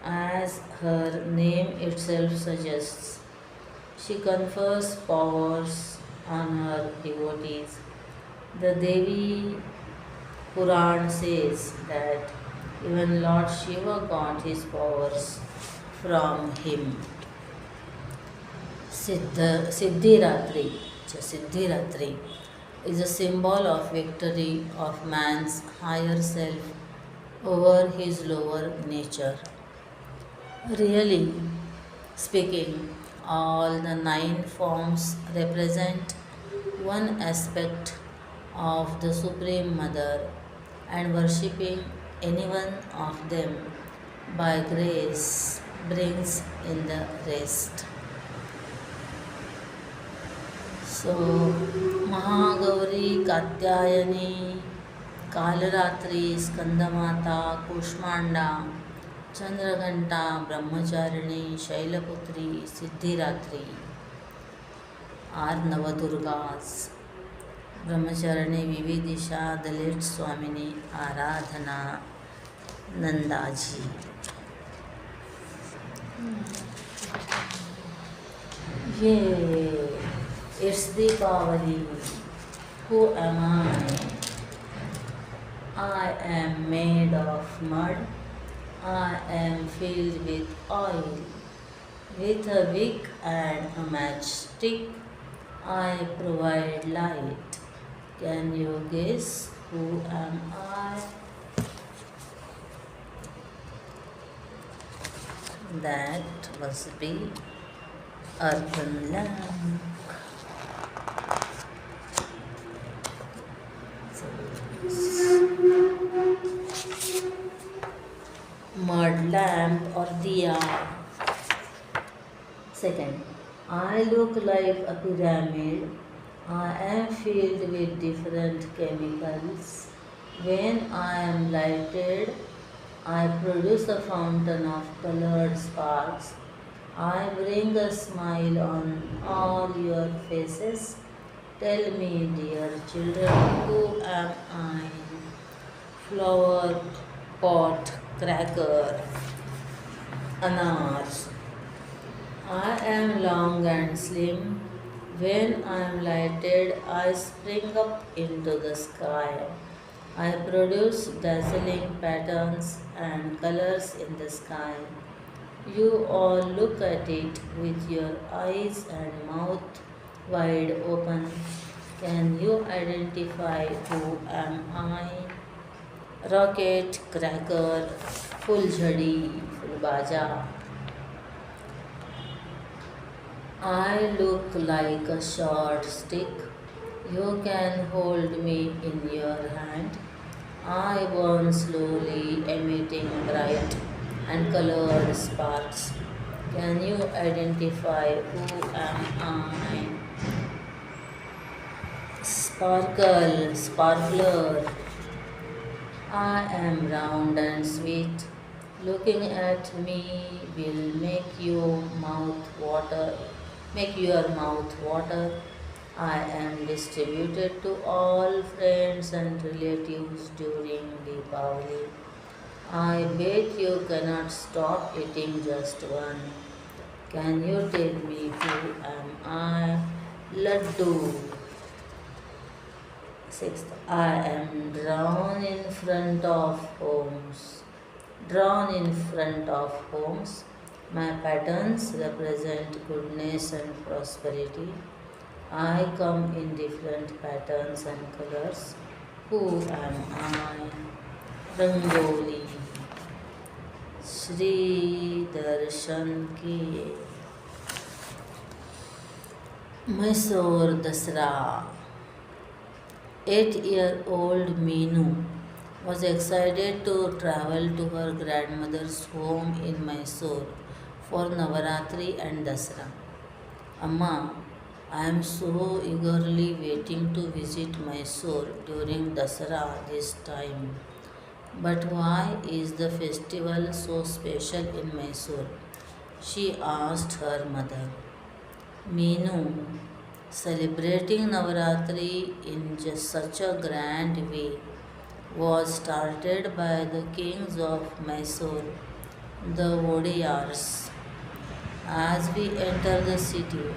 As her name itself suggests, she confers powers on her devotees. The Devi Puran says that even Lord Shiva got his powers from him. Siddhiratri. Siddhiratri is a symbol of victory of man's higher self over his lower nature. Really speaking, all the nine forms represent one aspect of the Supreme Mother, and worshipping any one of them by grace brings in the rest. So, Mahagauri, Katyayani, Kalaratri, Skandamata, Kushmanda, Chandraghanta, Brahmacharini, Shailaputri, Siddhiratri are Navadurgas. Brahmacharini, Vividisha, Dalit Swamini, Aradhana, Nandaji. Yay! It's Deepavali. Who am I? I am made of mud. I am filled with oil. With a wick and a matchstick, I provide light. Can you guess who am I? That must be Earthen Lamp. Mud lamp or diya. Second, I look like a pyramid. I am filled with different chemicals. When I am lighted, I produce a fountain of colored sparks. I bring a smile on all your faces. Tell me, dear children, who am I? Flower pot, cracker, anars. I am long and slim. When I am lighted, I spring up into the sky. I produce dazzling patterns and colors in the sky. You all look at it with your eyes and mouth wide open. Can you identify who am I? Rocket, cracker, full jhadi, full baja. I look like a short stick. You can hold me in your hand. I burn slowly, emitting bright and colored sparks. Can you identify who am I? Sparkle, sparkler. I am round and sweet. Looking at me will make your mouth water. I am distributed to all friends and relatives during Deepavali. I bet you cannot stop eating just one. Can you tell me who am I? Laddu. Sixth, I am drawn in front of homes. Drawn in front of homes. My patterns represent goodness and prosperity. I come in different patterns and colors. Who am I? Rangoli. Shri Darshan Kiye. Mysore Dasra. 8-year-old Meenu was excited to travel to her grandmother's home in Mysore for Navaratri and Dasra. Amma, I am so eagerly waiting to visit Mysore during Dasara this time. But why is the festival so special in Mysore? She asked her mother. Meenu, celebrating Navaratri in just such a grand way was started by the kings of Mysore, the Vodiyars. As we enter the city,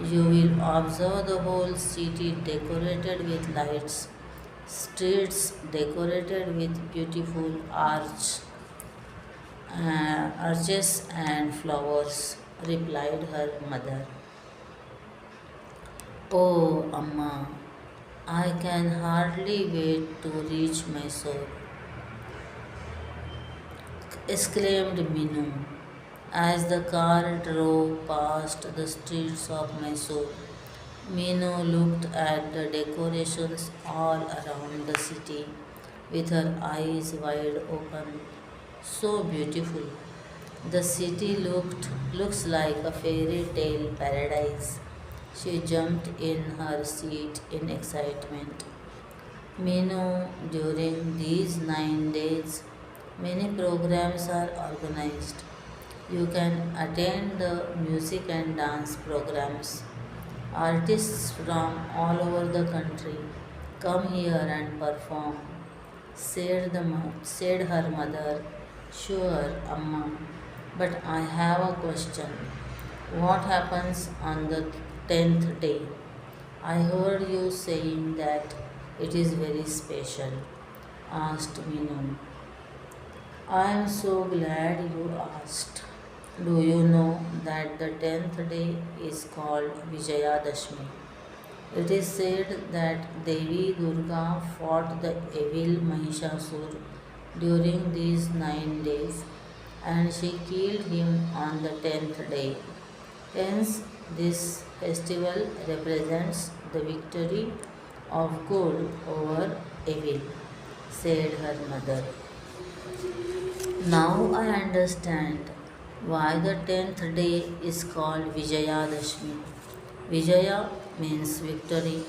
you will observe the whole city decorated with lights, streets decorated with beautiful arches and flowers, replied her mother. Oh, Amma, I can hardly wait to reach Mysore, exclaimed Minu as the car drove past the streets of Mysore. Minu looked at the decorations all around the city with her eyes wide open. So beautiful. The city looks like a fairy tale paradise. She jumped in her seat in excitement. Minu, during these 9 days, many programs are organized. You can attend the music and dance programs. Artists from all over the country come here and perform, said her mother. Sure, Amma, but I have a question. What happens on the 10th day? I heard you saying that it is very special, asked Minu. I am so glad you asked. Do you know that the 10th day is called Vijayadashmi? It is said that Devi Durga fought the evil Mahishasur during these 9 days and she killed him on the 10th day. Hence, this festival represents the victory of good over evil, said her mother. Now I understand why the 10th day is called Vijayadashmi. Vijaya means victory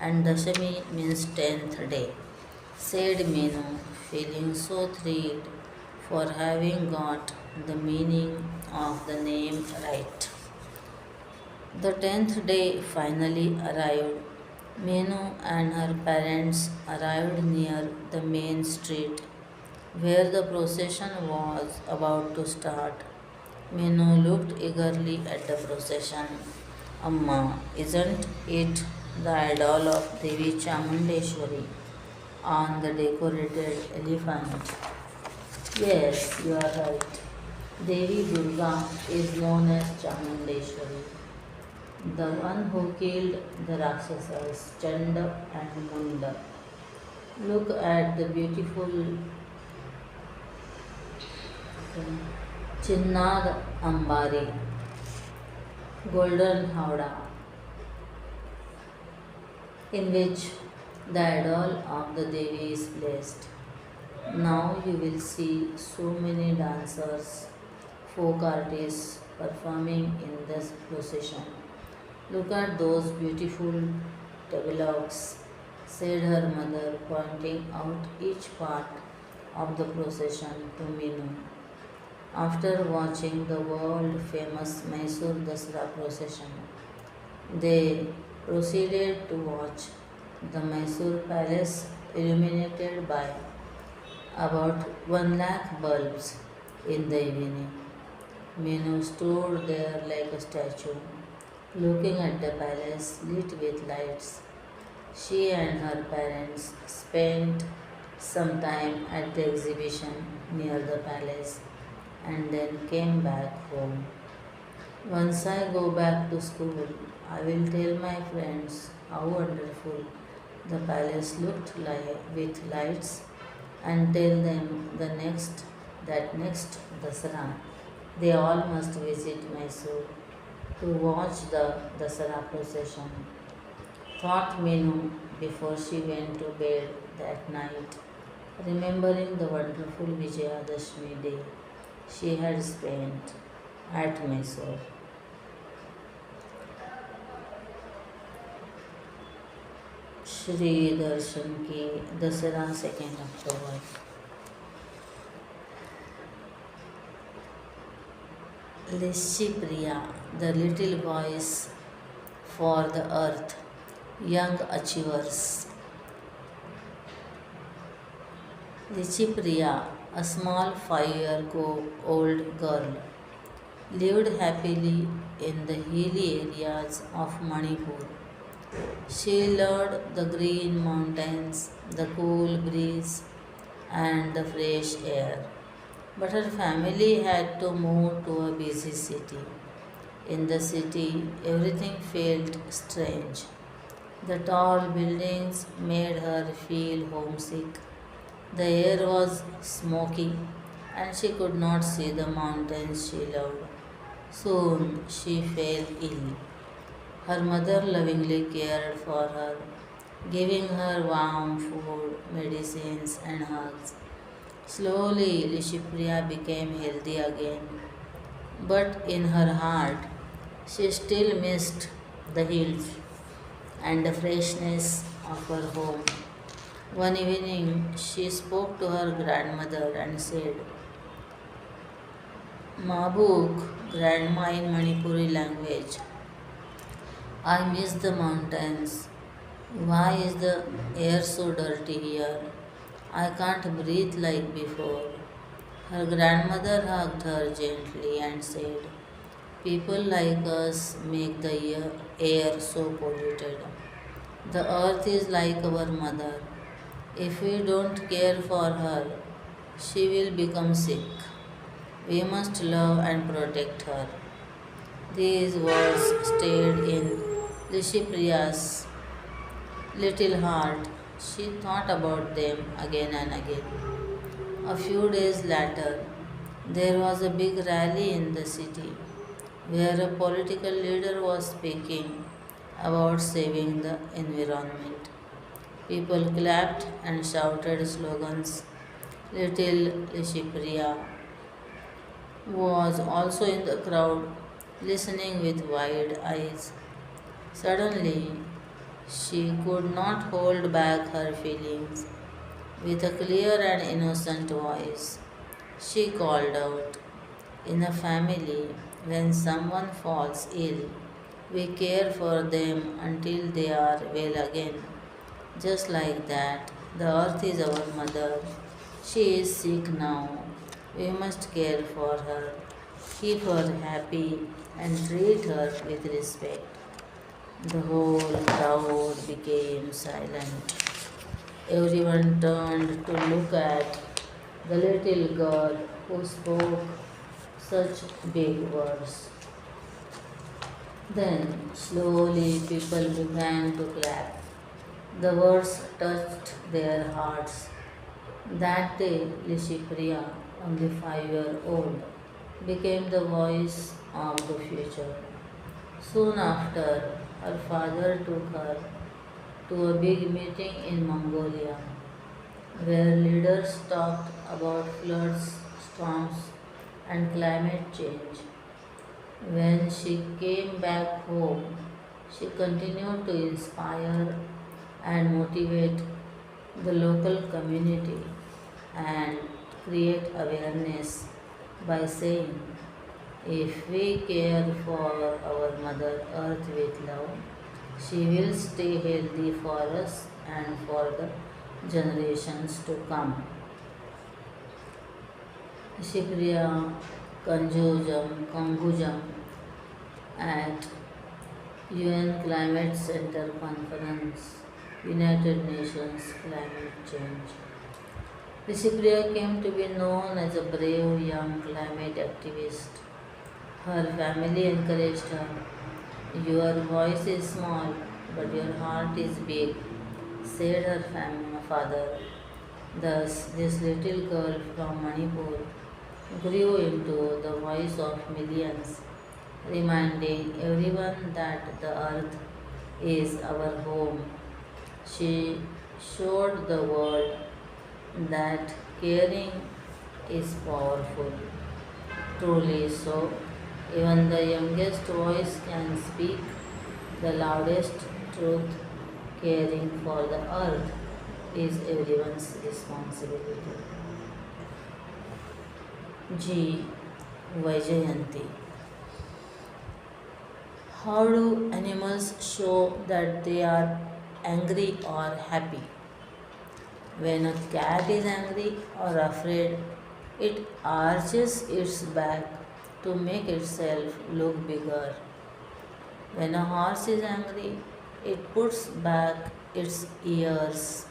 and Dashami means 10th day, said Menu, feeling so thrilled for having got the meaning of the name right. The 10th day finally arrived. Menu and her parents arrived near the main street where the procession was about to start. Menu looked eagerly at the procession. Amma, isn't it the idol of Devi Chamundeshwari on the decorated elephant? Yes, you are right. Devi Durga is known as Chamundeshwari, the one who killed the Rakshasas, Chanda and Munda. Look at the beautiful Chinnad Ambari, golden howdah, in which the idol of the Devi is placed. Now you will see so many dancers, folk artists performing in this procession. Look at those beautiful tableaux, said her mother, pointing out each part of the procession to Minu. After watching the world famous Mysore Dasra procession, they proceeded to watch the Mysore palace illuminated by about 1 lakh bulbs in the evening. Minu stood there like a statue, looking at the palace lit with lights. She and her parents spent some time at the exhibition near the palace and then came back home. Once I go back to school, I will tell my friends how wonderful the palace looked like with lights and tell them that next Dasara they all must visit Mysore to watch the Dasara procession. Thought Minu before she went to bed that night, remembering the wonderful Vijayadashmi day she had spent at Mysore. Shri दर्शन की दसरा 2 अक्टूबर। Lishy Priya, the little voice for the earth, young achievers. Lishy Priya, a small 5-year-old girl, lived happily in the hilly areas of Manipur. She loved the green mountains, the cool breeze, and the fresh air. But her family had to move to a busy city. In the city, everything felt strange. The tall buildings made her feel homesick. The air was smoky, and she could not see the mountains she loved. Soon she fell ill. Her mother lovingly cared for her, giving her warm food, medicines, and hugs. Slowly, Lishipriya became healthy again, but in her heart, she still missed the hills and the freshness of her home. One evening, she spoke to her grandmother and said, Mabuk, grandma in Manipuri language, I miss the mountains. Why is the air so dirty here? I can't breathe like before. Her grandmother hugged her gently and said, people like us make the air so polluted. The earth is like our mother. If we don't care for her, she will become sick. We must love and protect her. These words stayed in Lishipriya's little heart. She thought about them again and again. A few days later, there was a big rally in the city where a political leader was speaking about saving the environment. People clapped and shouted slogans. Little Lishipriya was also in the crowd, listening with wide eyes. Suddenly, she could not hold back her feelings. With a clear and innocent voice, she called out, in a family, when someone falls ill, we care for them until they are well again. Just like that, the earth is our mother. She is sick now. We must care for her, keep her happy, and treat her with respect. The whole crowd became silent. Everyone turned to look at the little girl who spoke such big words. Then slowly people began to clap. The words touched their hearts. That day, Lishipriya, only 5 years old, became the voice of the future. Soon after, her father took her to a big meeting in Mongolia where leaders talked about floods, storms, and climate change. When she came back home, she continued to inspire and motivate the local community and create awareness by saying, if we care for our Mother Earth with love, she will stay healthy for us and for the generations to come. Shipriya Kangujam at UN Climate Center Conference, United Nations Climate Change. Rishipriya came to be known as a brave young climate activist. Her family encouraged her. Your voice is small, but your heart is big, said her father. Thus, this little girl from Manipur grew into the voice of millions, reminding everyone that the earth is our home. She showed the world that caring is powerful. Truly so, even the youngest voice can speak the loudest truth. Caring for the earth is everyone's responsibility. G. Vaijayanti. How do animals show that they are angry or happy? When a cat is angry or afraid, it arches its back to make itself look bigger. When a horse is angry, it puts back its ears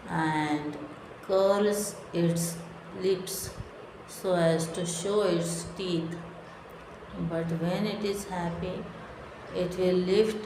and curls its lips so as to show its teeth. But when it is happy, it will lift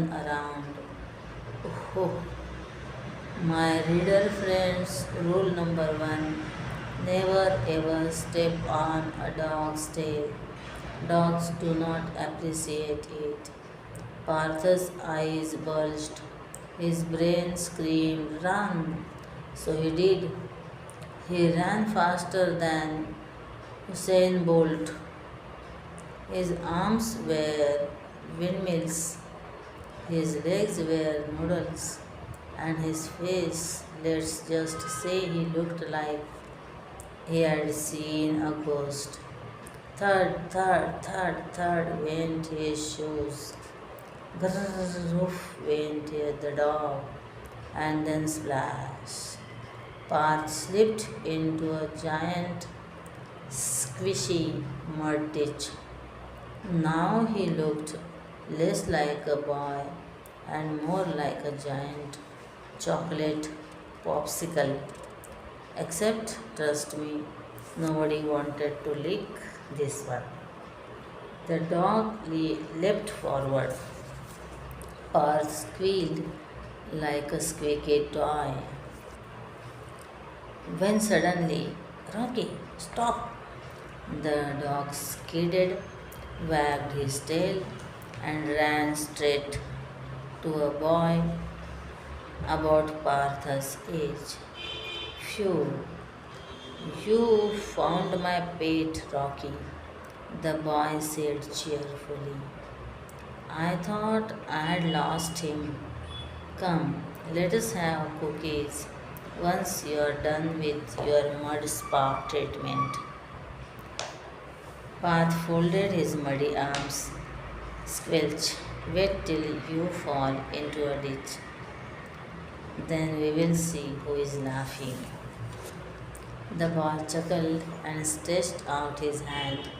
turn around. Oh, my reader friends, rule number one, never ever step on a dog's tail. Dogs do not appreciate it. Partha's eyes bulged. His brain screamed, "Run!" So he did. He ran faster than Usain Bolt. His arms were windmills, his legs were noodles, and his face, let's just say he looked like he had seen a ghost. Third, third, third, third went his shoes. Grrr, roof went the dog, and then splash. Parth slipped into a giant, squishy mud ditch. Now he looked less like a boy and more like a giant chocolate popsicle. Except, trust me, nobody wanted to lick this one. The dog leapt forward. Parth squealed like a squeaky toy. When suddenly, "Rocky, stop!" The dog skidded, wagged his tail, and ran straight to a boy about Partha's age. Phew, you found my pet, Rocky, the boy said cheerfully. I thought I had lost him. Come, let us have cookies once you are done with your mud spa treatment. Path folded his muddy arms. Squelch, wait till you fall into a ditch. Then we will see who is laughing. The boy chuckled and stretched out his hand.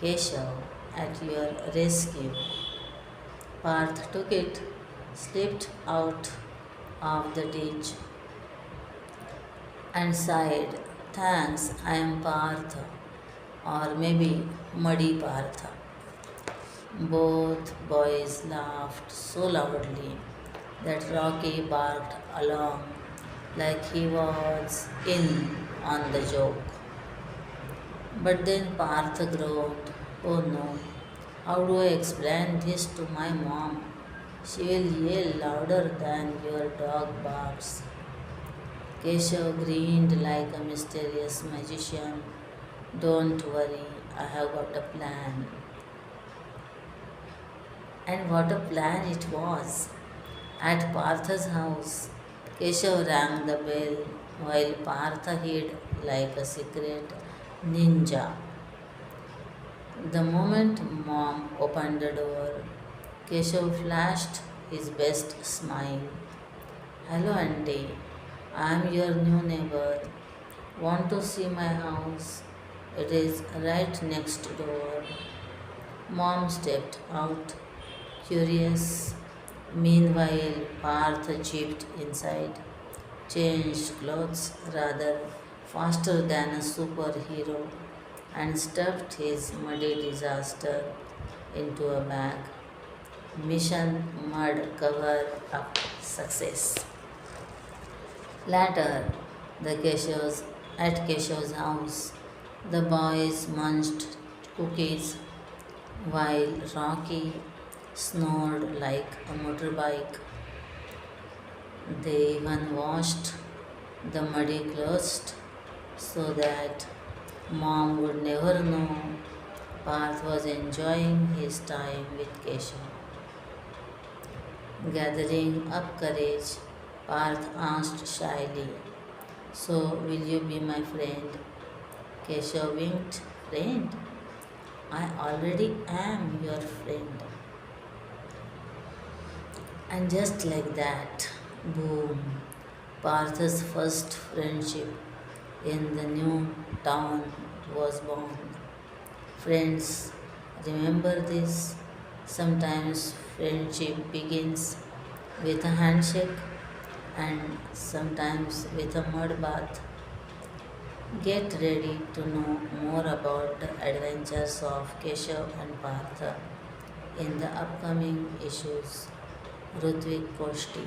Keshav, at your rescue. Parth took it, slipped out of the ditch, and sighed, "Thanks, I am Partha, or maybe Muddy Partha." Both boys laughed so loudly that Rocky barked along like he was in on the joke. But then Partha groaned, "Oh no, how do I explain this to my mom? She will yell louder than your dog barks." Keshav grinned like a mysterious magician. Don't worry, I have got a plan. And what a plan it was! At Partha's house, Keshav rang the bell while Partha hid like a secret ninja. The moment mom opened the door, Keshav flashed his best smile. Hello, auntie. I am your new neighbor. Want to see my house? It is right next door. Mom stepped out, curious. Meanwhile, Parth chipped inside, changed clothes rather faster than a superhero, and stuffed his muddy disaster into a bag. Mission mud cover up success. Later, at Keshav's house, the boys munched cookies while Rocky snored like a motorbike. They even washed the muddy clothes so that mom would never know Parth was enjoying his time with Keshav. Gathering up courage, Parth asked shyly, so, will you be my friend? Keshav winked, friend? I already am your friend. And just like that, boom, Partha's first friendship in the new town was born. Friends, remember this? Sometimes friendship begins with a handshake and sometimes with a mud bath. Get ready to know more about the adventures of Keshav and Partha in the upcoming issues. Rutvik Koshti.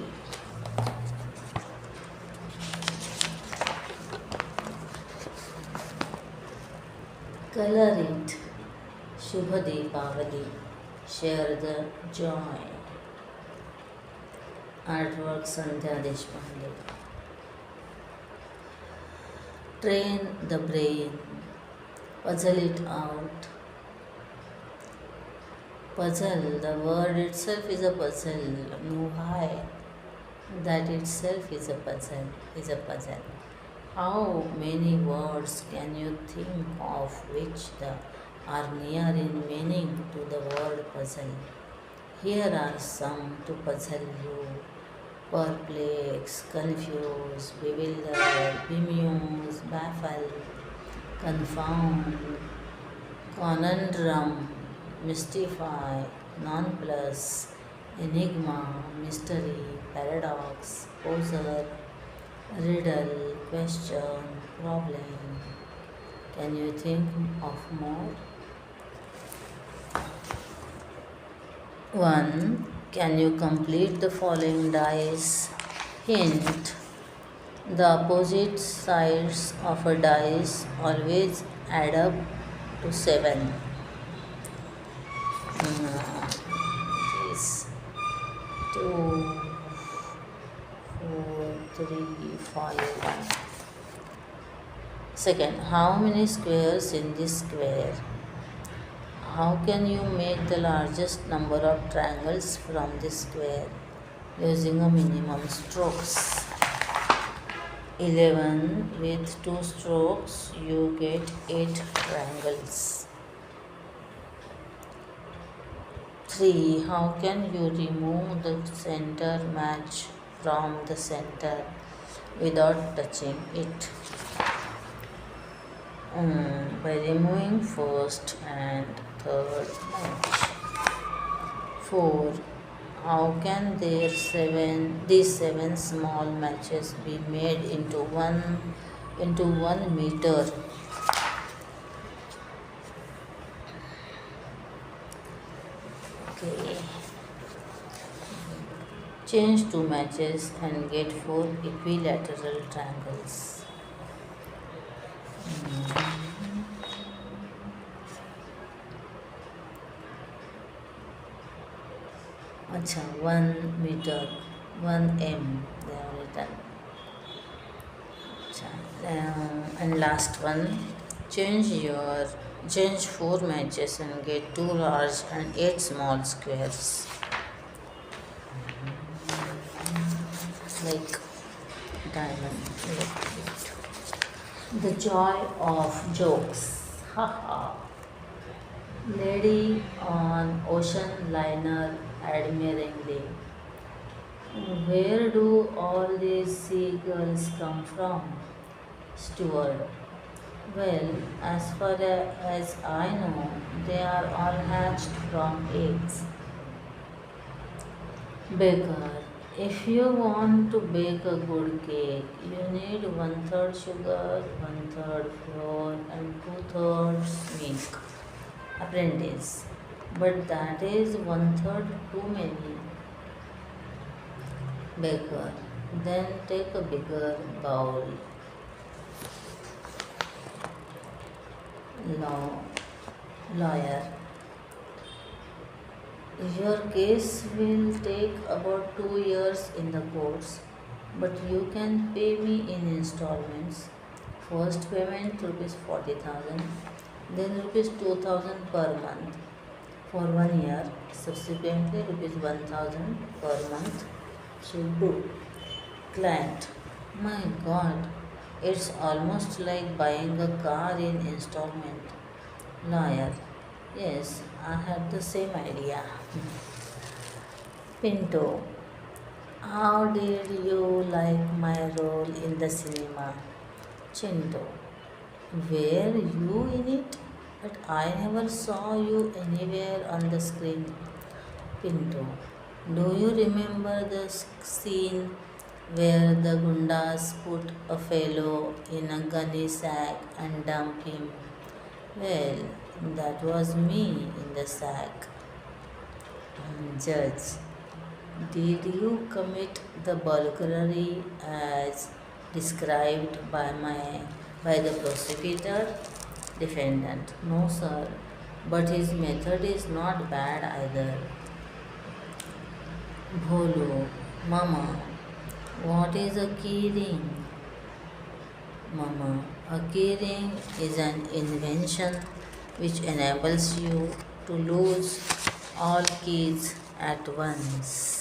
Color it. Shubha Deepavali. Share the joy. Artwork Sandhya Deshpande. Train the brain. Puzzle it out. Puzzle, the word itself is a puzzle. No why. That itself is a puzzle. How many words can you think of which are near in meaning to the word puzzle? Here are some to puzzle you. Perplex, confuse, bewilder, bemuse, baffle, confound, conundrum, mystify, nonplus, enigma, mystery, paradox, poser, riddle, question, problem. Can you think of more? 1. Can you complete the following dice? Hint. The opposite sides of a dice always add up to 7. It is 2, 4, 3, 5. Second, how many squares in this square? How can you make the largest number of triangles from this square using a minimum strokes? 11. With 2 strokes you get 8 triangles. 3. How can you remove the center match from the center without touching it? By removing first and third match. 4. How can these 7 small matches be made into 1 meter? Okay. Change 2 matches and get 4 equilateral triangles. Acha, 1 meter, 1 m they have written. Acha, and last one, Change your change four matches and get two large and eight small squares. Like diamond. The joy of jokes. Haha. Lady on ocean liner admiringly. Where do all these seagulls come from? Steward. Well, as far as I know, they are all hatched from eggs. Baker. If you want to bake a good cake, you need one third sugar, one third flour, and two thirds milk. Apprentice. But that is one third too many. Baker. Then take a bigger bowl. Law. Lawyer. Your case will take about 2 years in the courts, but you can pay me in installments. First payment rupees 40,000, then rupees 2,000 per month for 1 year, subsequently rupees 1,000 per month should do. Client, my god, it's almost like buying a car in installment. Lawyer, yes, I had the same idea. Pinto, how did you like my role in the cinema? Chinto, were you in it? But I never saw you anywhere on the screen. Pinto, do you remember the scene where the gundas put a fellow in a gunny sack and dump him? Well, that was me in the sack. Judge, did you commit the burglary as described by the prosecutor? Defendant, no sir, but his method is not bad either. Bholu, Mama, what is a key ring? Mama, a key ring is an invention which enables you to lose all keys at once.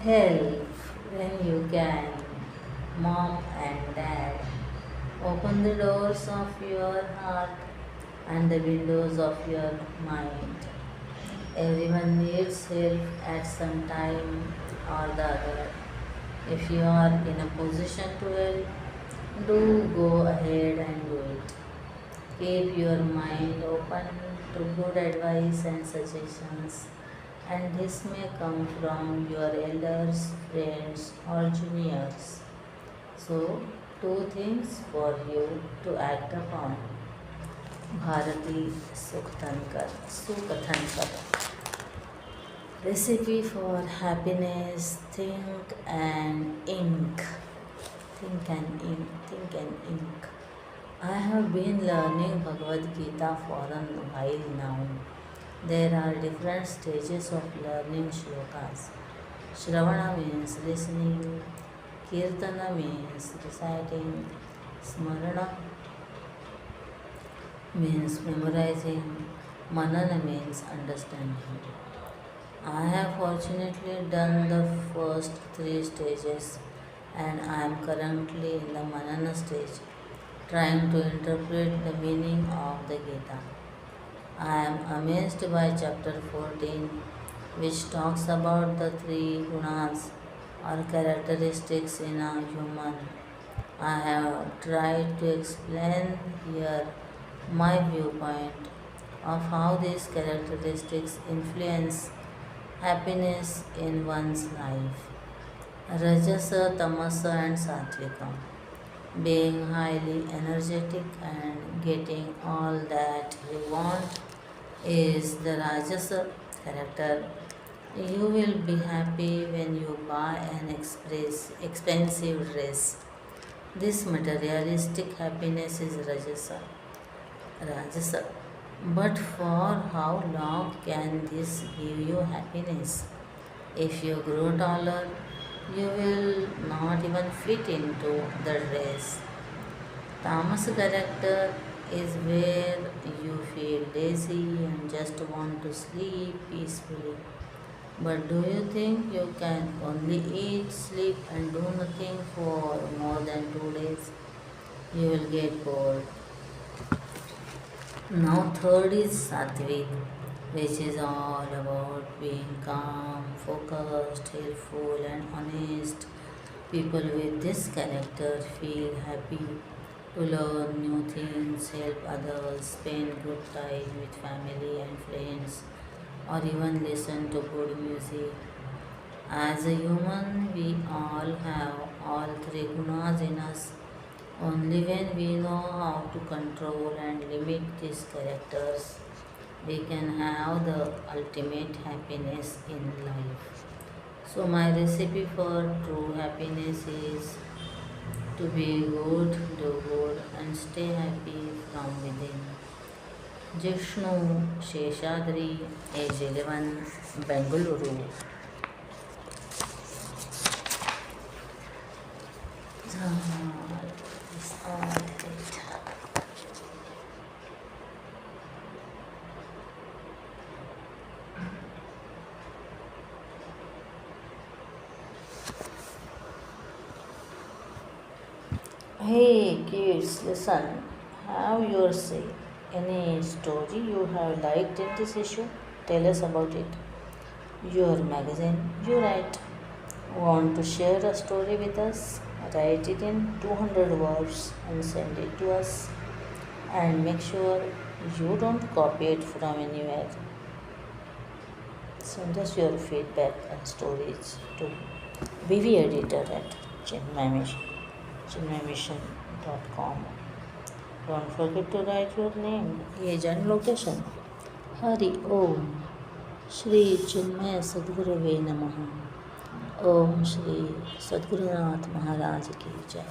Help when you can, mom and dad. Open the doors of your heart and the windows of your mind. Everyone needs help at some time or the other. If you are in a position to help, do go ahead and do it. Keep your mind open to good advice and suggestions, and this may come from your elders, friends, or juniors. So, two things for you to act upon. Bharati Sukathankar. Recipe for happiness, think and ink. Think and ink. I have been learning Bhagavad Gita for a while now. There are different stages of learning shlokas. Shravana means listening, Kirtana means reciting, Smarana means memorizing, Manana means understanding. I have fortunately done the first three stages and I am currently in the Manana stage, trying to interpret the meaning of the Gita. I am amazed by chapter 14, which talks about the three gunas or characteristics in a human. I have tried to explain here my viewpoint of how these characteristics influence happiness in one's life. Rajasa, Tamasa, and Satvika. Being highly energetic and getting all that you want is the Rajasa character. You will be happy when you buy an expensive dress. This materialistic happiness is Rajasa. But for how long can this give you happiness? If you grow taller, you will not even fit into the dress. Tamas character is where you feel lazy and just want to sleep peacefully. But do you think you can only eat, sleep, and do nothing for more than 2 days? You will get bored. Now, third is Sattvic, which is all about being calm, focused, helpful, and honest. People with this character feel happy to learn new things, help others, spend good time with family and friends, or even listen to good music. As a human, we all have all three gunas in us. Only when we know how to control and limit these characters, we can have the ultimate happiness in life. So, my recipe for true happiness is to be good, do good, and stay happy from within. Jishnu Sheshadri, age 11, Bengaluru. Is all it. Hey kids, listen. Have your say. Any story you have liked in this issue? Tell us about it. Your magazine, you write. Want to share a story with us? Write it in 200 words and send it to us. And make sure you don't copy it from anywhere. Send us your feedback and stories to bveditor at chinmaymission.com. Don't forget to write your name, age and location. Hari Om. Shri Chinmaya Sadguruve Namaha. Om Shri Sadgurunath Maharaj Ki Jai.